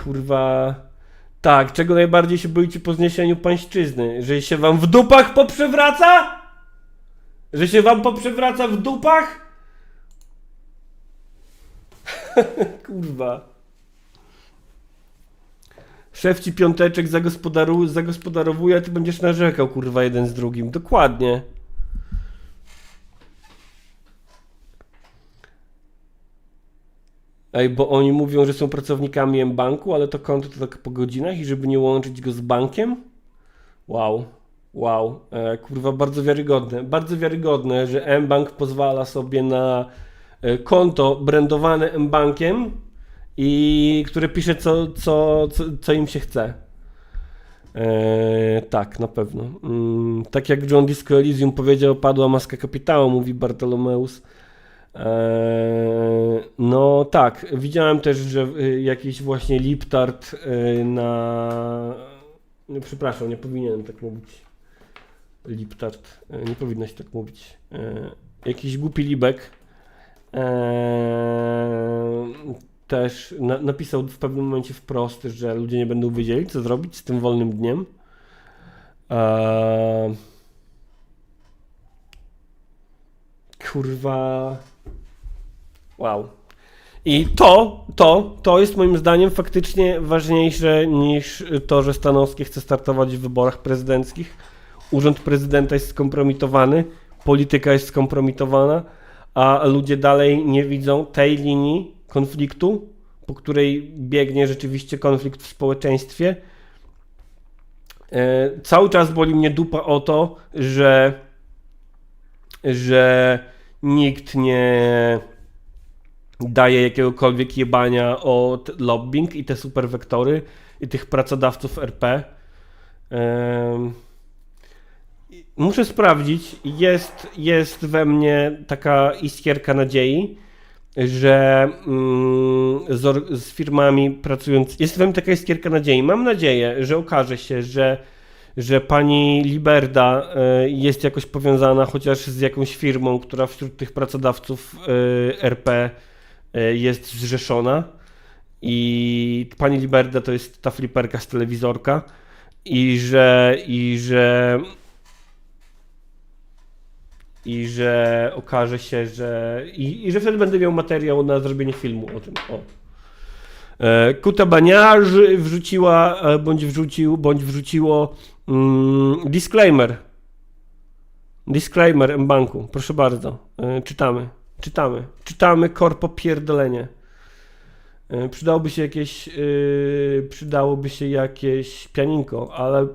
Kurwa... Tak, czego najbardziej się boicie po zniesieniu pańszczyzny? Że się wam w dupach poprzewraca? Że się wam poprzewraca w dupach? Kurwa. Szef ci piąteczek zagospodarowuje, a ty będziesz narzekał, kurwa, jeden z drugim. Dokładnie. Ej, bo oni mówią, że są pracownikami mBanku, ale to konto to tak po godzinach i żeby nie łączyć go z bankiem? Wow. Wow. Kurwa, bardzo wiarygodne, że mBank pozwala sobie na konto brandowane mBankiem i które pisze co im się chce. Tak, na pewno. Tak jak John Disco Elysium powiedział, padła maska kapitału, mówi Bartolomeus. No tak, widziałem też, że jakiś właśnie Liptard no, przepraszam, nie powinienem tak mówić. Liptard, nie powinno się tak mówić. Jakiś głupi Libek też napisał w pewnym momencie wprost, że ludzie nie będą wiedzieli, co zrobić z tym wolnym dniem. Kurwa... Wow. I to jest moim zdaniem faktycznie ważniejsze niż to, że Stanowski chce startować w wyborach prezydenckich. Urząd prezydenta jest skompromitowany, polityka jest skompromitowana, a ludzie dalej nie widzą tej linii konfliktu, po której biegnie rzeczywiście konflikt w społeczeństwie. Cały czas boli mnie dupa o to, że nikt nie daje jakiegokolwiek jebania o lobbying i te superwektory i tych pracodawców RP. Muszę sprawdzić, jest we mnie taka iskierka nadziei, że z firmami pracując, jest we mnie taka iskierka nadziei. Mam nadzieję, że okaże się, że pani Liberda jest jakoś powiązana chociaż z jakąś firmą, która wśród tych pracodawców RP jest zrzeszona i pani Liberda to jest ta fliperka z telewizorka i że okaże się, że że wtedy będę miał materiał na zrobienie filmu o tym. Kuta Baniarzy wrzuciła, bądź wrzuciło disclaimer mBanku, proszę bardzo, czytamy korpo pierdolenie. Przydałoby się jakieś pianinko, ale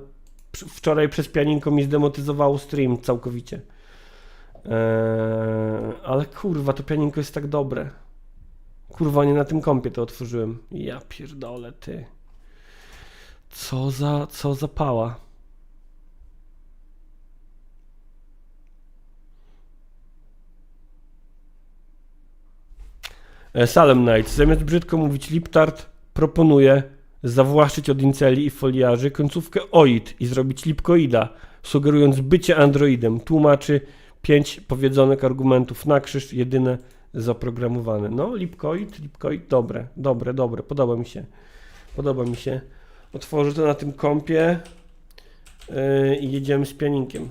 wczoraj przez pianinko mi zdemotyzowało stream całkowicie. Ale kurwa, to pianinko jest tak dobre. Kurwa, nie na tym kompie to otworzyłem. Ja pierdolę, ty. Co za pała. Salem Knight. Zamiast brzydko mówić Liptard, proponuję zawłaszczyć od inceli i foliarzy końcówkę oid i zrobić lipkoida, sugerując bycie androidem. Tłumaczy 5 powiedzonych argumentów na krzyż, jedyne zaprogramowane. No, lipkoid, dobre, podoba mi się. Otworzę to na tym kompie i jedziemy z pianinkiem.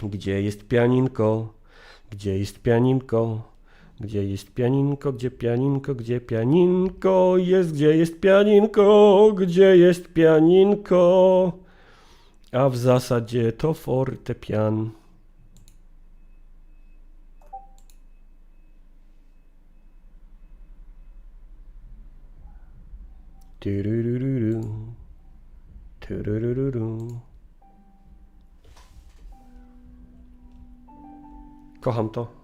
Gdzie jest pianinko? Gdzie jest pianinko? Gdzie jest pianinko, gdzie pianinko, gdzie pianinko jest, gdzie jest pianinko, gdzie jest pianinko, a w zasadzie to fortepian. Turururu. Turururu. Kocham to.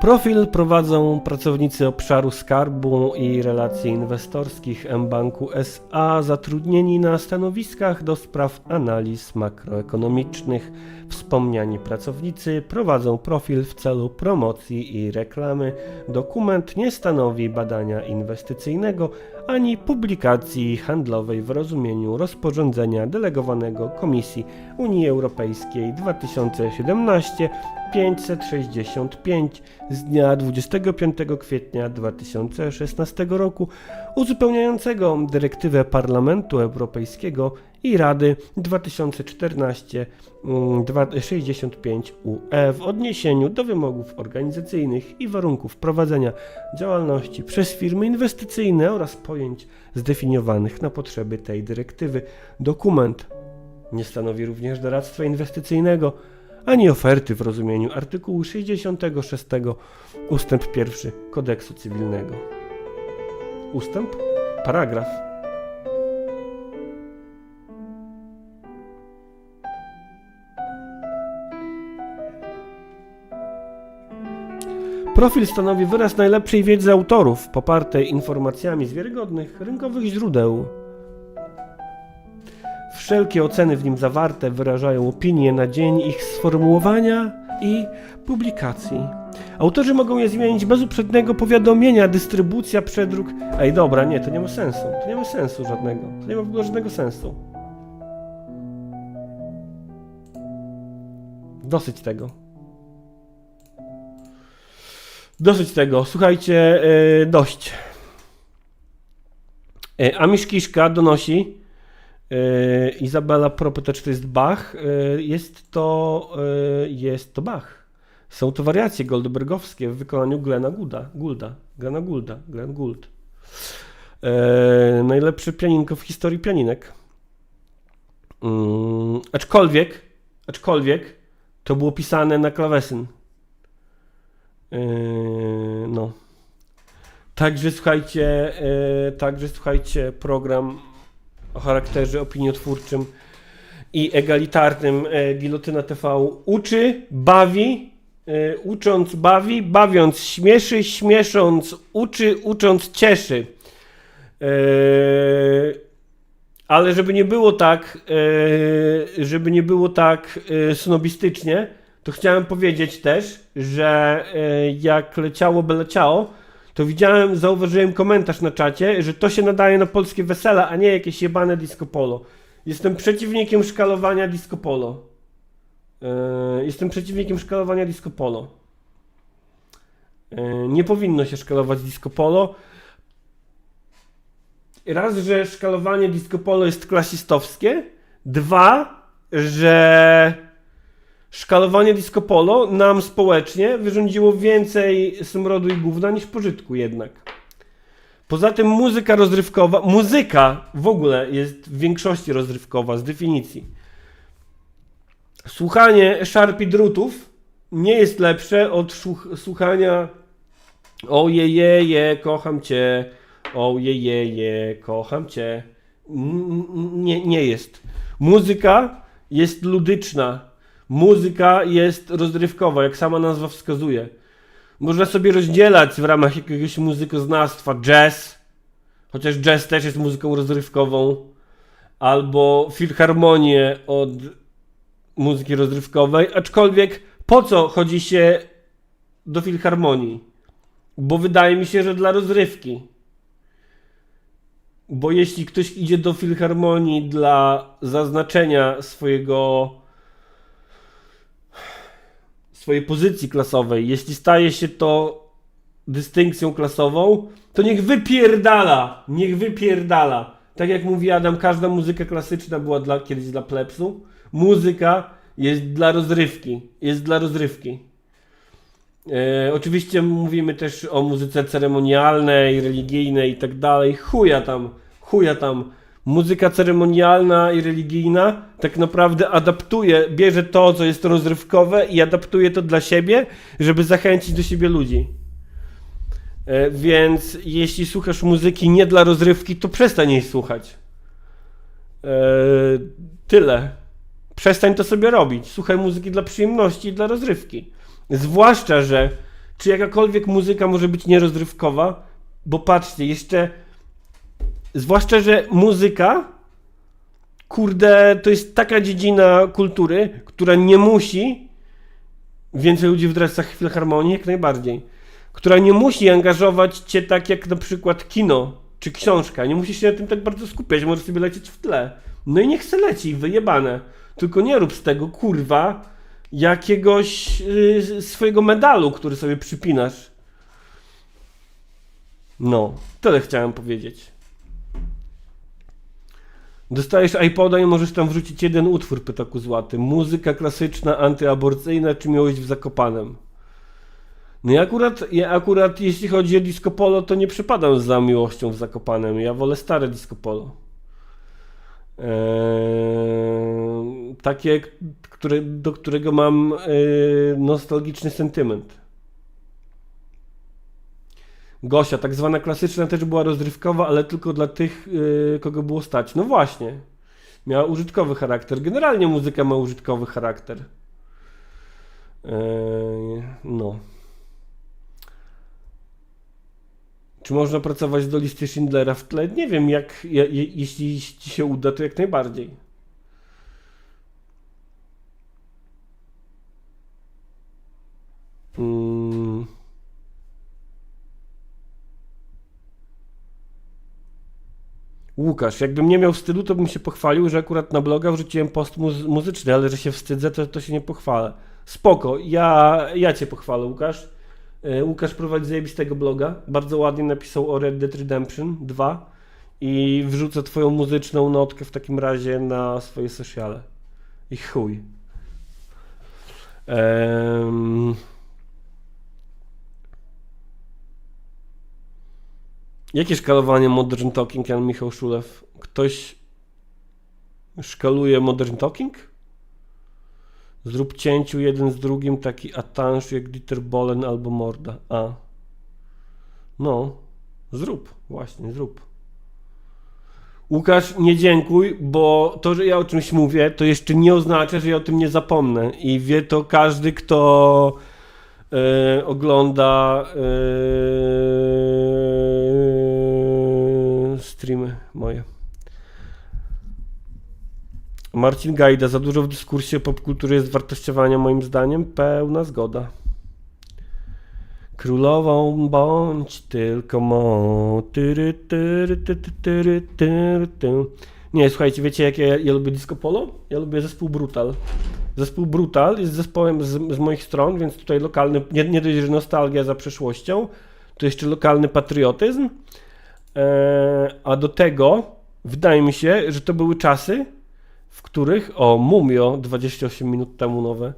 Profil prowadzą pracownicy obszaru skarbu i relacji inwestorskich mBanku S.A. zatrudnieni na stanowiskach do spraw analiz makroekonomicznych. Wspomniani pracownicy prowadzą profil w celu promocji i reklamy. Dokument nie stanowi badania inwestycyjnego ani publikacji handlowej w rozumieniu rozporządzenia delegowanego Komisji Unii Europejskiej 2017/565 z dnia 25 kwietnia 2016 roku, uzupełniającego dyrektywę Parlamentu Europejskiego i Rady 2014/65/UE w odniesieniu do wymogów organizacyjnych i warunków prowadzenia działalności przez firmy inwestycyjne oraz pojęć zdefiniowanych na potrzeby tej dyrektywy. Dokument nie stanowi również doradztwa inwestycyjnego ani oferty w rozumieniu artykułu 66 ustęp 1 Kodeksu Cywilnego. Ustęp? Paragraf. Profil stanowi wyraz najlepszej wiedzy autorów, popartej informacjami z wiarygodnych, rynkowych źródeł. Wszelkie oceny w nim zawarte wyrażają opinie na dzień ich sformułowania i publikacji. Autorzy mogą je zmienić bez uprzedniego powiadomienia, dystrybucja, przedruk. Ej, dobra, nie, to nie ma sensu. To nie ma sensu żadnego. To nie ma w ogóle żadnego sensu. Dosyć tego. Dosyć tego. Słuchajcie, dość. Amisz Kiszka donosi, Izabela propyta, czy to jest Bach. Jest to Bach. Są to wariacje goldbergowskie w wykonaniu Glena Gould. Najlepsze pianinko w historii pianinek. Aczkolwiek to było pisane na klawesyn. No. Także słuchajcie, program o charakterze opiniotwórczym i egalitarnym Gilotyna TV uczy, bawi, ucząc bawi, bawiąc śmieszy, śmiesząc uczy, ucząc cieszy. Ale żeby nie było tak snobistycznie, to chciałem powiedzieć też, że jak leciało by leciało, to zauważyłem komentarz na czacie, że to się nadaje na polskie wesela, a nie jakieś jebane disco polo. Jestem przeciwnikiem szkalowania disco polo. Nie powinno się szkalować disco polo. Raz, że szkalowanie disco polo jest klasistowskie. Dwa, że szkalowanie disco polo nam społecznie wyrządziło więcej smrodu i gówna niż pożytku jednak. Poza tym muzyka w ogóle jest w większości rozrywkowa z definicji. Słuchanie szarpi drutów nie jest lepsze od słuchania ojejeje, kocham cię, ojejeje, kocham cię. Nie jest. Muzyka jest ludyczna. Muzyka jest rozrywkowa, jak sama nazwa wskazuje. Można sobie rozdzielać w ramach jakiegoś muzykoznawstwa jazz, chociaż jazz też jest muzyką rozrywkową, albo filharmonię od muzyki rozrywkowej, aczkolwiek po co chodzi się do filharmonii? Bo wydaje mi się, że dla rozrywki. Bo jeśli ktoś idzie do filharmonii dla zaznaczenia swojej pozycji klasowej, jeśli staje się to dystynkcją klasową, to niech wypierdala. Tak jak mówi Adam, każda muzyka klasyczna była kiedyś dla plebsu. Muzyka jest dla rozrywki. Oczywiście mówimy też o muzyce ceremonialnej, religijnej i tak dalej. Chuja tam. Muzyka ceremonialna i religijna tak naprawdę bierze to, co jest rozrywkowe i adaptuje to dla siebie, żeby zachęcić do siebie ludzi. Więc jeśli słuchasz muzyki nie dla rozrywki, to przestań jej słuchać. Tyle. Przestań to sobie robić. Słuchaj muzyki dla przyjemności i dla rozrywki. Zwłaszcza, że czy jakakolwiek muzyka może być nierozrywkowa, bo patrzcie, zwłaszcza, że muzyka, kurde, to jest taka dziedzina kultury, która nie musi, więcej ludzi w dresach w filharmonii, jak najbardziej, która nie musi angażować cię tak jak na przykład kino czy książka. Nie musisz się na tym tak bardzo skupiać, możesz sobie lecieć w tle. No i niech se leci, wyjebane. Tylko nie rób z tego, kurwa, jakiegoś swojego medalu, który sobie przypinasz. No, tyle chciałem powiedzieć. Dostajesz iPoda i możesz tam wrzucić jeden utwór, pyta Kuzłaty. Muzyka klasyczna, antyaborcyjna czy miłość w Zakopanem? No ja akurat jeśli chodzi o disco polo, to nie przepadam za miłością w Zakopanem. Ja wolę stare disco polo. Takie, do którego mam nostalgiczny sentyment. Gosia, tak zwana klasyczna też była rozrywkowa, ale tylko dla tych, kogo było stać. No właśnie. Miała użytkowy charakter. Generalnie muzyka ma użytkowy charakter. No. Czy można pracować do listy Schindlera w tle? Nie wiem, jeśli ci się uda, to jak najbardziej. Łukasz, jakbym nie miał wstydu, to bym się pochwalił, że akurat na bloga wrzuciłem post muzyczny, ale że się wstydzę, to się nie pochwalę. Spoko, ja cię pochwalę, Łukasz. Łukasz prowadzi zajebistego bloga, bardzo ładnie napisał o Red Dead Redemption 2 i wrzucę twoją muzyczną notkę w takim razie na swoje sociale. I chuj. Jakie szkalowanie Modern Talking, Jan Michał Szulew? Ktoś szkaluje Modern Talking? Zrób cięciu jeden z drugim taki atanż jak Dieter Bohlen albo Morda. No, zrób, właśnie, zrób. Łukasz, nie dziękuj, bo to, że ja o czymś mówię, to jeszcze nie oznacza, że ja o tym nie zapomnę. I wie to każdy, kto ogląda streamy moje. Marcin Gajda, za dużo w dyskursie popkultury jest wartościowania moim zdaniem, pełna zgoda. Królową bądź tylko mo. Nie, słuchajcie, wiecie jak ja lubię disco polo? Ja lubię zespół Brutal. Zespół Brutal jest zespołem z moich stron, więc tutaj lokalny, nie dość, że nostalgia za przeszłością, to jeszcze lokalny patriotyzm. A do tego wydaje mi się, że to były czasy, w których, Mumio 28 minut temu nowe,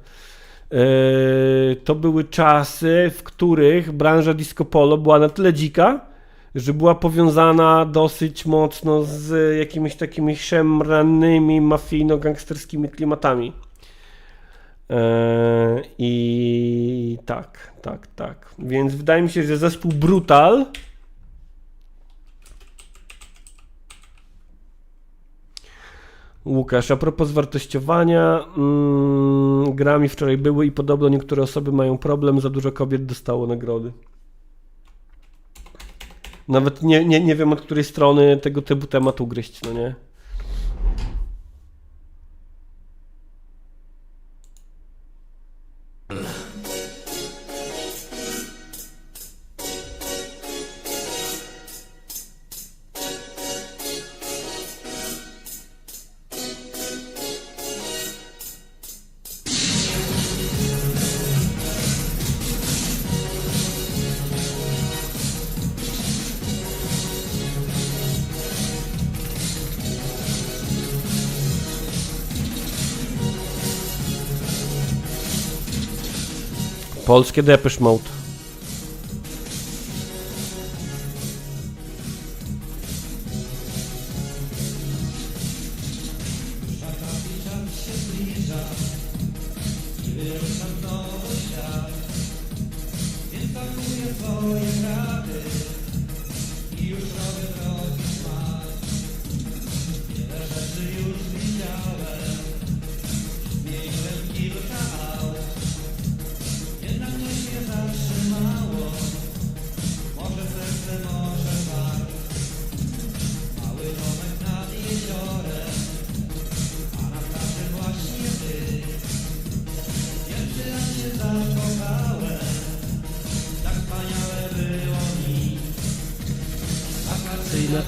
to były czasy, w których branża disco polo była na tyle dzika, że była powiązana dosyć mocno z jakimiś takimi szemranymi, mafijno-gangsterskimi klimatami. I tak. Więc wydaje mi się, że zespół Brutal Łukasz, a propos wartościowania, Grammy wczoraj były i podobno niektóre osoby mają problem, za dużo kobiet dostało nagrody. Nawet nie wiem, od której strony tego typu temat ugryźć, no nie? Polskie Depeche Mode.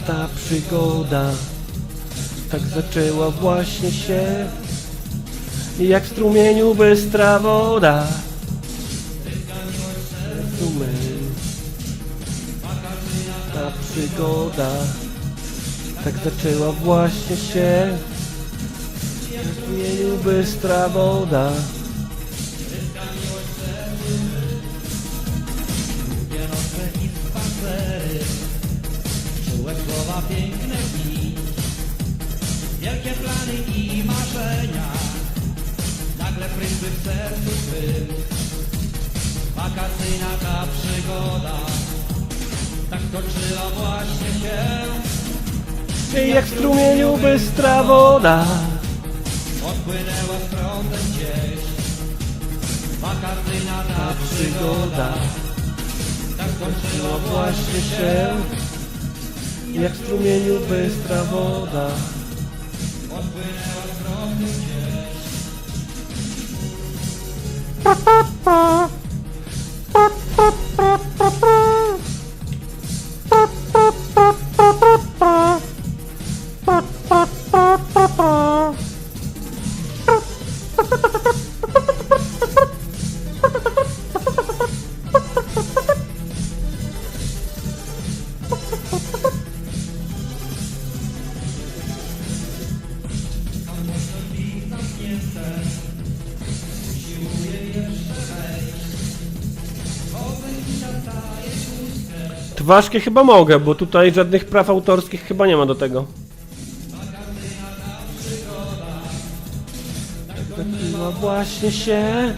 Ta przygoda tak zaczęła właśnie się, jak w strumieniu bystra woda. Ta przygoda tak zaczęła właśnie się, jak w strumieniu bystra woda. Słowa piękne dni, wielkie plany i marzenia, nagle prysły w sercu twym. Wakacyjna ta przygoda tak toczyła właśnie się, Jak w strumieniu bystra woda. odpłynęła z prądem gdzieś. Wakacyjna ta przygoda tak toczyła właśnie się, jak w strumieniu bystra woda. odpłynęła z prądem gdzieś. Ważkie chyba mogę, bo tutaj żadnych praw autorskich chyba nie ma do tego. Zaczęła właśnie się.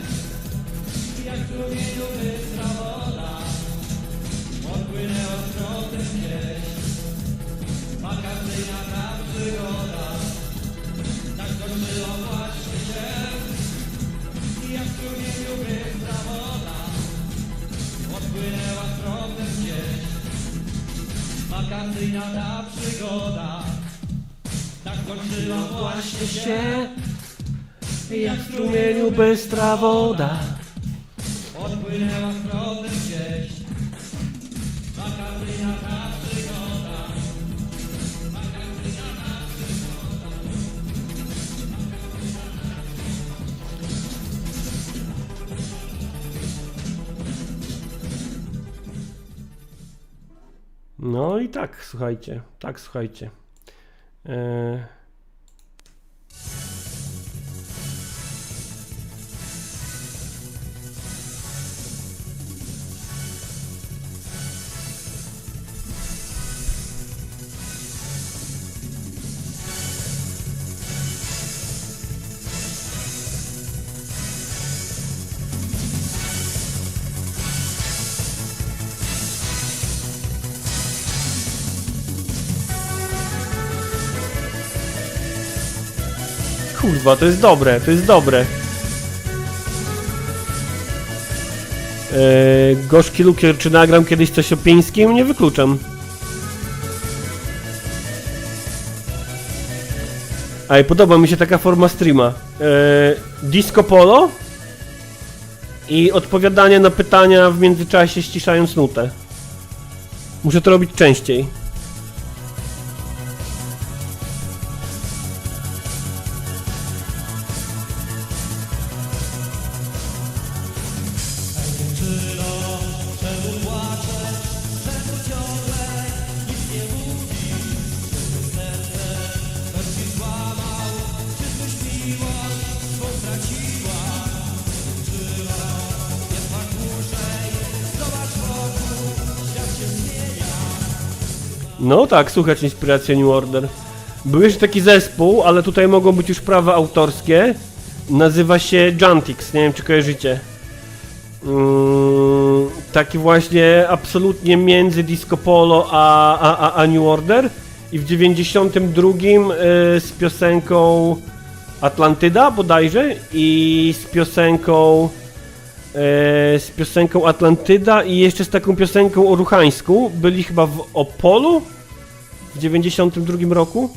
Wakacyjna ta przygoda tak kończyła właśnie się, Jak w strumieniu bystra woda. odpłynęła z prądem gdzieś. Wakacyjna ta przygoda. No i tak, słuchajcie, Kurwa, to jest dobre, to jest dobre. Gorzki lukier, czy nagram kiedyś coś o Pińskim? Nie wykluczam. Ej, podoba mi się taka forma streama. Disco polo i odpowiadanie na pytania w międzyczasie, ściszając nutę. Muszę to robić częściej. No tak, słuchać inspiracja New Order. Był jeszcze taki zespół, ale tutaj mogą być już prawa autorskie. Nazywa się Jantix, nie wiem czy kojarzycie. Taki właśnie absolutnie między Disco Polo a New Order. I w 92 z piosenką Atlantyda bodajże i z piosenką Atlantyda i jeszcze z taką piosenką o Ruchańsku byli chyba w Opolu w 92 roku.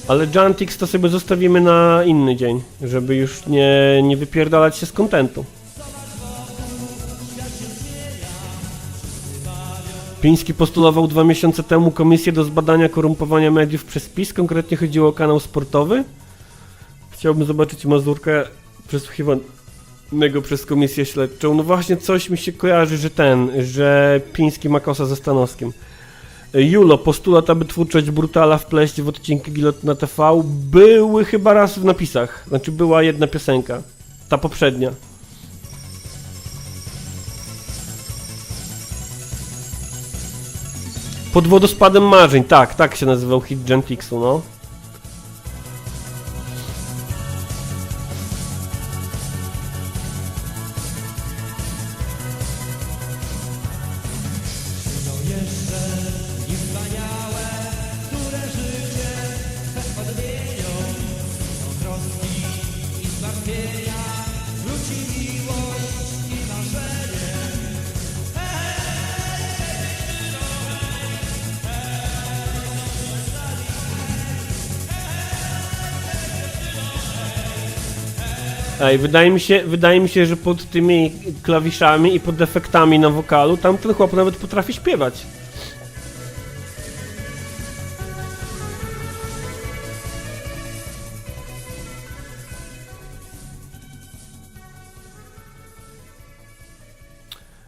Ale Jantix to sobie zostawimy na inny dzień, żeby już nie wypierdalać się z kontentu. Piński postulował 2 miesiące temu komisję do zbadania korumpowania mediów przez PiS, konkretnie chodziło o kanał sportowy. Chciałbym zobaczyć Mazurka przesłuchiwanego przez komisję śledczą. No właśnie coś mi się kojarzy, że Piński ma kosa ze Stanowskim. Julo, postulat, aby twórczość Brutala wpleść w odcinki Gilotyna TV były chyba raz w napisach, znaczy była jedna piosenka, ta poprzednia. Pod wodospadem marzeń, tak się nazywał hit Jantixu, no. Ej, wydaje mi się, że pod tymi klawiszami i pod efektami na wokalu tamten chłop nawet potrafi śpiewać.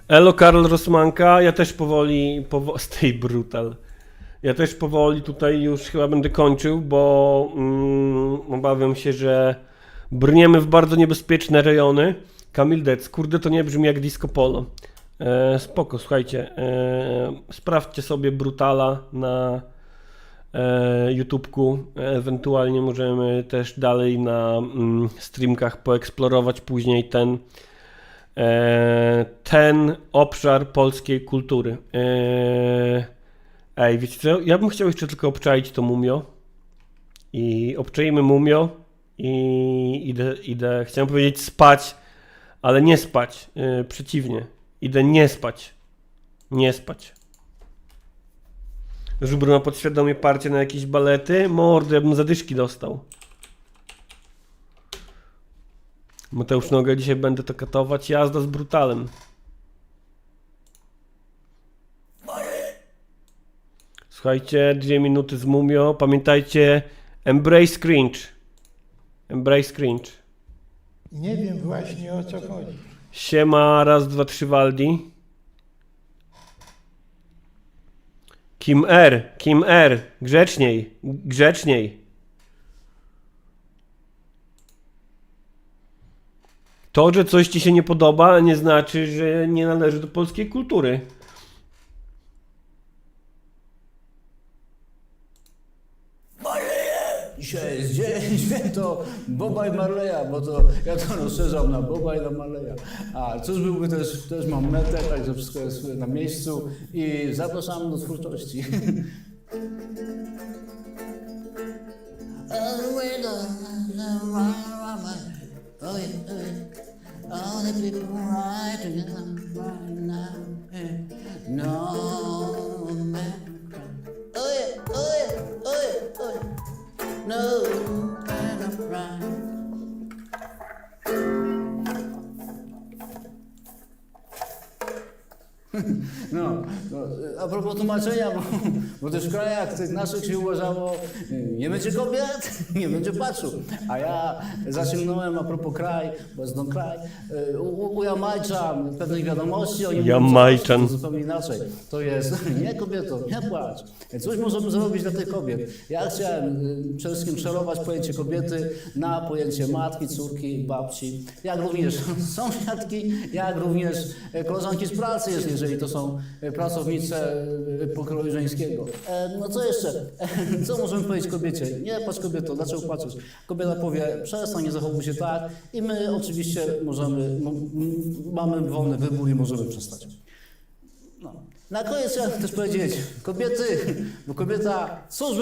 Elo, Karol Rosmanka, ja też powoli stay brutal. Ja też powoli tutaj już chyba będę kończył, bo obawiam się, że brniemy w bardzo niebezpieczne rejony. Kamil Dec, kurde to nie brzmi jak Disco Polo. Spoko, słuchajcie, sprawdźcie sobie Brutala na YouTubeku, ewentualnie możemy też dalej na streamkach poeksplorować później ten obszar polskiej kultury. Ej, wiecie co, ja bym chciał jeszcze tylko obczaić to Mumio i obczajmy Mumio. I idę, chciałem powiedzieć spać, ale nie spać, przeciwnie, idę nie spać, Żubr ma podświadomie parcie na jakieś balety, mordy, ja bym zadyszki dostał. Mateusz Noga, dzisiaj będę to katować, jazda z Brutalem. Słuchajcie, 2 minuty z Mumio, pamiętajcie, embrace cringe. Embrace cringe. Nie wiem właśnie o co chodzi. Siema, raz, dwa, trzy Waldi. Kim R, grzeczniej. To, że coś ci się nie podoba, nie znaczy, że nie należy do polskiej kultury. Dzisiaj jest dzień święto Boba i Marleya, bo to ja to rozszerzam na Boba i na Marleya. A cóż byłby też mam metę, także wszystko jest na miejscu i zapraszam do twórczości. No man of pride. No, a propos tłumaczenia, bo też w krajach tych naszych się uważało, nie będzie kobiet, nie będzie płaczu. A ja zasięgnąłem, a propos kraj, bo jest kraj, u Jamajczan pewnych wiadomości, oni mówią, Jamajczan. to zupełnie inaczej. To jest, nie kobieto, nie płacz. Coś możemy zrobić dla tych kobiet. Ja chciałem przede wszystkim przerować pojęcie kobiety na pojęcie matki, córki, babci, jak również sąsiadki, jak również koleżanki z pracy, jeżeli to są pracownice pokroju żeńskiego. No co jeszcze? Co możemy powiedzieć kobiecie? Nie płacz kobieto, dlaczego płaczesz? Kobieta powie, przestań, nie zachowuj się tak i my oczywiście możemy, mamy wolny wybór i możemy przestać. No. Na koniec chciałem też powiedzieć, kobiety, bo kobieta, cóż,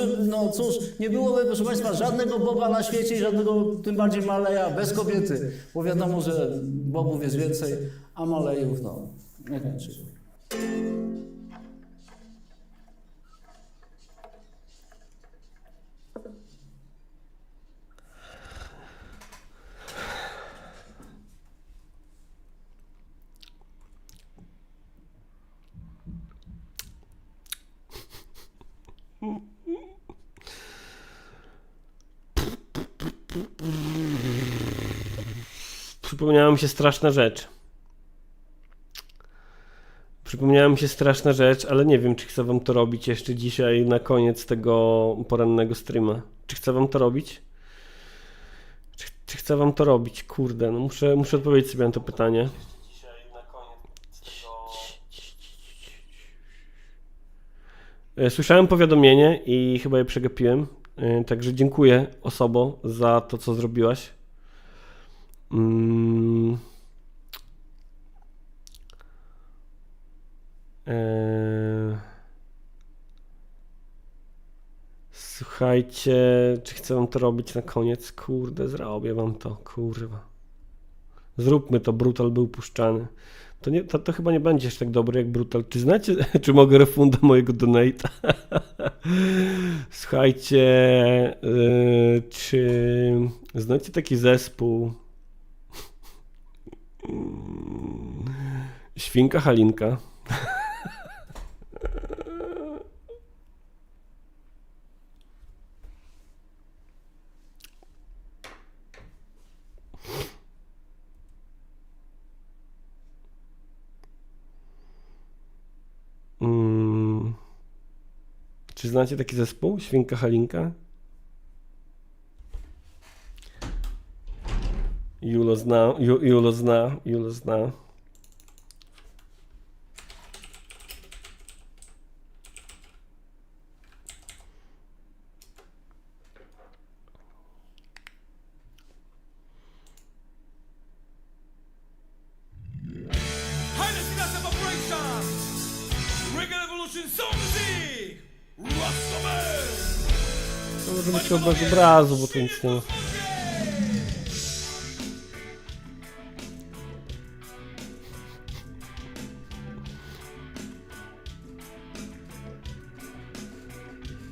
nie byłoby, proszę Państwa, żadnego Boba na świecie i żadnego, tym bardziej Marleya bez kobiety, bo wiadomo, że Bobów jest więcej, a Marleyów, no, niekoniecznie. Przypomniała mi się straszna rzecz. Ale nie wiem, czy chcę wam to robić jeszcze dzisiaj na koniec tego porannego streama. Czy chcę wam to robić? Czy chcę wam to robić? Kurde, no muszę odpowiedzieć sobie na to pytanie. Słyszałem powiadomienie i chyba je przegapiłem. Także dziękuję osobom za to, co zrobiłaś. Słuchajcie, czy chcę wam to robić na koniec? Kurde, zrobię wam to, kurwa. Zróbmy to, Brutal był puszczany. To chyba nie będzie aż tak dobry jak Brutal. Czy znacie, czy mogę refunda mojego donate'a? Słuchajcie, czy znacie taki zespół Świnka Halinka? Czy znacie taki zespół? Świnka Halinka? Julo zna. Highness Class of Operation! Reggae Revolution Sound Music! Rastaman! To może być bez obrazu, bo to nic nie ma.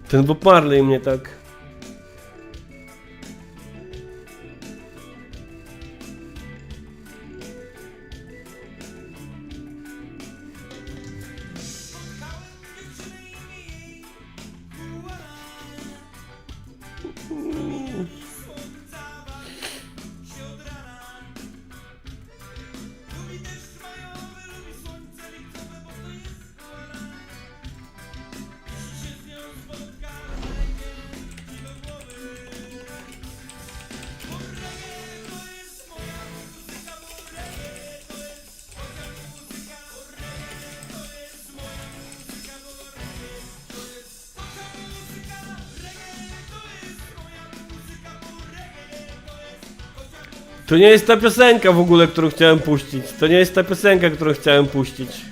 Ten Bob Marley mnie tak... To nie jest ta piosenka w ogóle, którą chciałem puścić. To nie jest ta piosenka, którą chciałem puścić.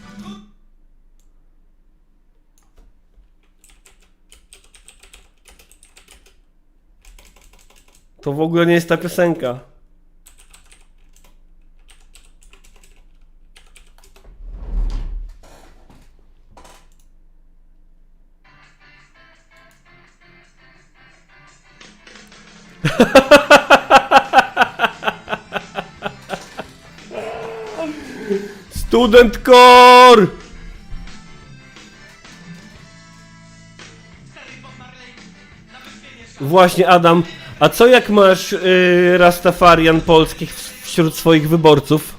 To w ogóle nie jest ta piosenka. Student Core! Właśnie, Adam, a co jak masz Rastafarian polskich wśród swoich wyborców?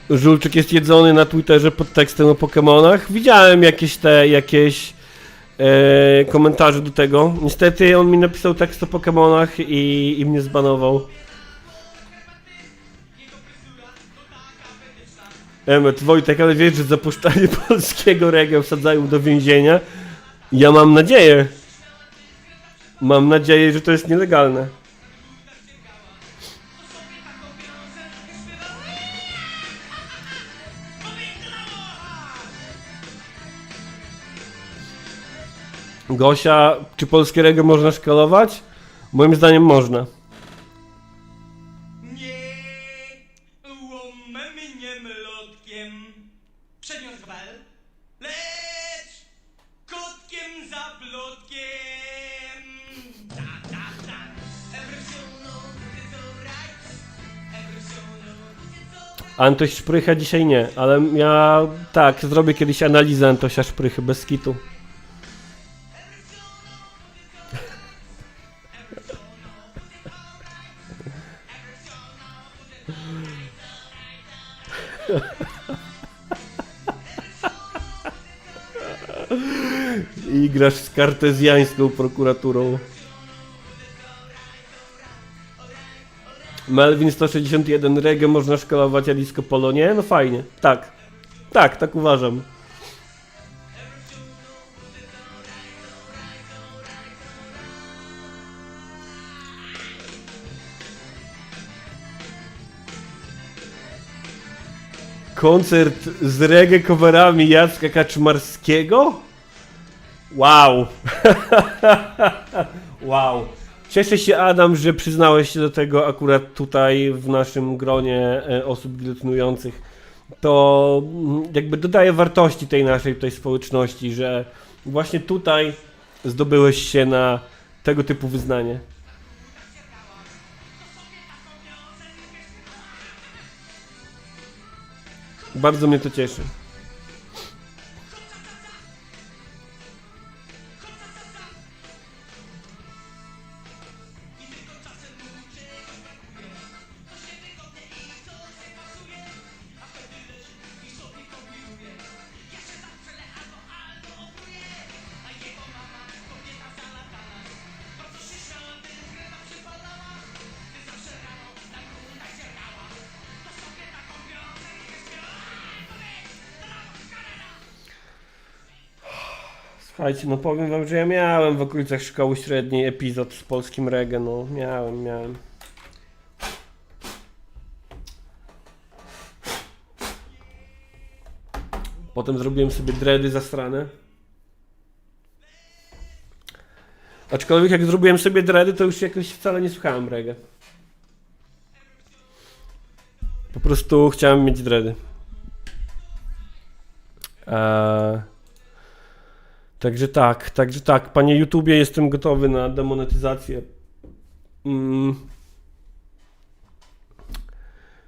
Żulczyk jest jedzony na Twitterze pod tekstem o Pokemonach. Widziałem jakieś komentarze do tego. Niestety on mi napisał tekst o Pokemonach i mnie zbanował. Emmet, Wojtek, ale wiesz, że zapuszczanie polskiego reggae wsadzają do więzienia? Ja mam nadzieję. Mam nadzieję, że to jest nielegalne. Gosia, czy polskie reggae można szkalować? Moim zdaniem można. Nie łomemy nie mlotkiem, przeniósł gwal, lecz kotkiem za plotkiem. Tak, tak, tak. Antoś Szprycha dzisiaj nie, ale ja tak, zrobię kiedyś analizę Antosia Szprychy bez kitu. I grasz z kartezjańską prokuraturą. Melvin 161, reggae można szkalować, a disco polo nie? No fajnie, tak. Tak uważam. Koncert z reggae coverami Jacka Kaczmarskiego? Wow. Wow. Cieszę się, Adam, że przyznałeś się do tego akurat tutaj w naszym gronie osób gilotynujących. To jakby dodaje wartości tej naszej tutaj społeczności, że właśnie tutaj zdobyłeś się na tego typu wyznanie. Bardzo mnie to cieszy. Słuchajcie, no powiem wam, że ja miałem w okolicach szkoły średniej epizod z polskim reggae, no miałem. Potem zrobiłem sobie dready zasrane. Aczkolwiek jak zrobiłem sobie dready, to już jakoś wcale nie słuchałem reggae. Po prostu chciałem mieć dready. Także tak, panie YouTubie, jestem gotowy na demonetyzację.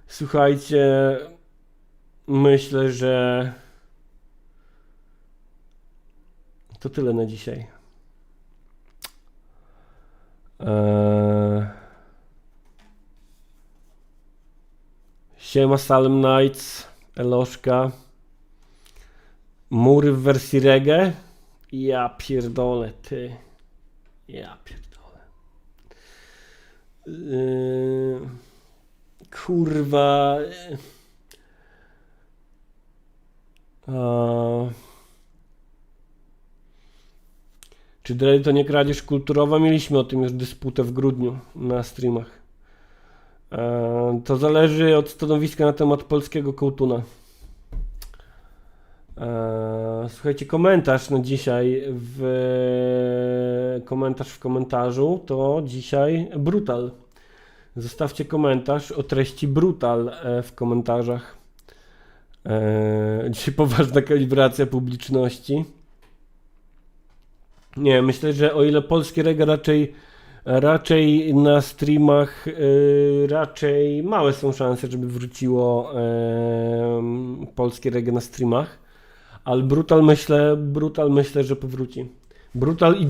Słuchajcie, myślę, że to tyle na dzisiaj. Siema Salem Nights, Eloszka. Mury w wersji reggae? Ja pierdolę, ty. Ja pierdolę. Kurwa. Czy dready to nie kradzież kulturowa? Mieliśmy o tym już dysputę w grudniu na streamach. To zależy od stanowiska na temat polskiego kołtuna. Słuchajcie, komentarz na dzisiaj komentarz w komentarzu to dzisiaj brutal. Zostawcie komentarz o treści brutal w komentarzach. Dzisiaj poważna kalibracja publiczności. Nie, myślę, że o ile polskie reggae raczej na streamach raczej małe są szanse, żeby wróciło polskie reggae na streamach, ale Brutal myślę, że powróci. Brutal i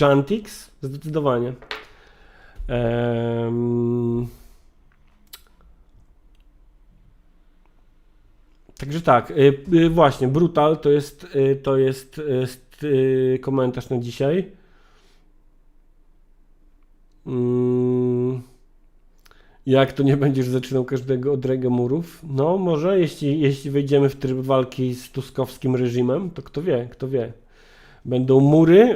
Jantix zdecydowanie. Także tak, właśnie, Brutal to jest komentarz na dzisiaj. Jak to nie będziesz zaczynał każdego od reggae murów? No może, jeśli wejdziemy w tryb walki z tuskowskim reżimem, to kto wie. Będą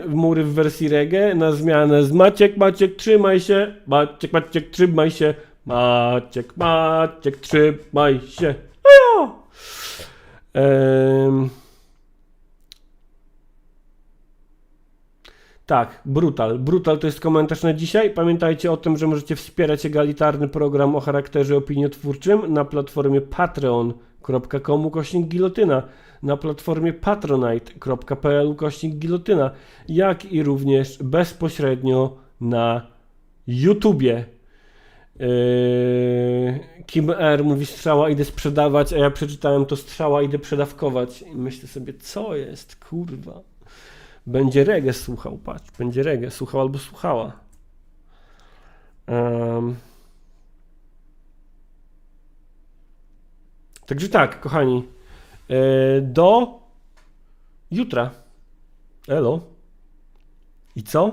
mury w wersji reggae na zmianę z Maciek, trzymaj się, Maciek, trzymaj się, Maciek, trzymaj się. Ajo! Tak, Brutal to jest komentarz na dzisiaj. Pamiętajcie o tym, że możecie wspierać egalitarny program o charakterze opiniotwórczym na platformie patreon.com/gilotyna, na platformie patronite.pl/gilotyna, jak i również bezpośrednio na YouTubie. Kim R mówi strzała idę sprzedawać, a ja przeczytałem to strzała idę przedawkować i myślę sobie, co jest, kurwa. Będzie reggae słuchał, patrz, będzie reggae słuchał albo słuchała. Także tak, kochani, do jutra. Elo. I co?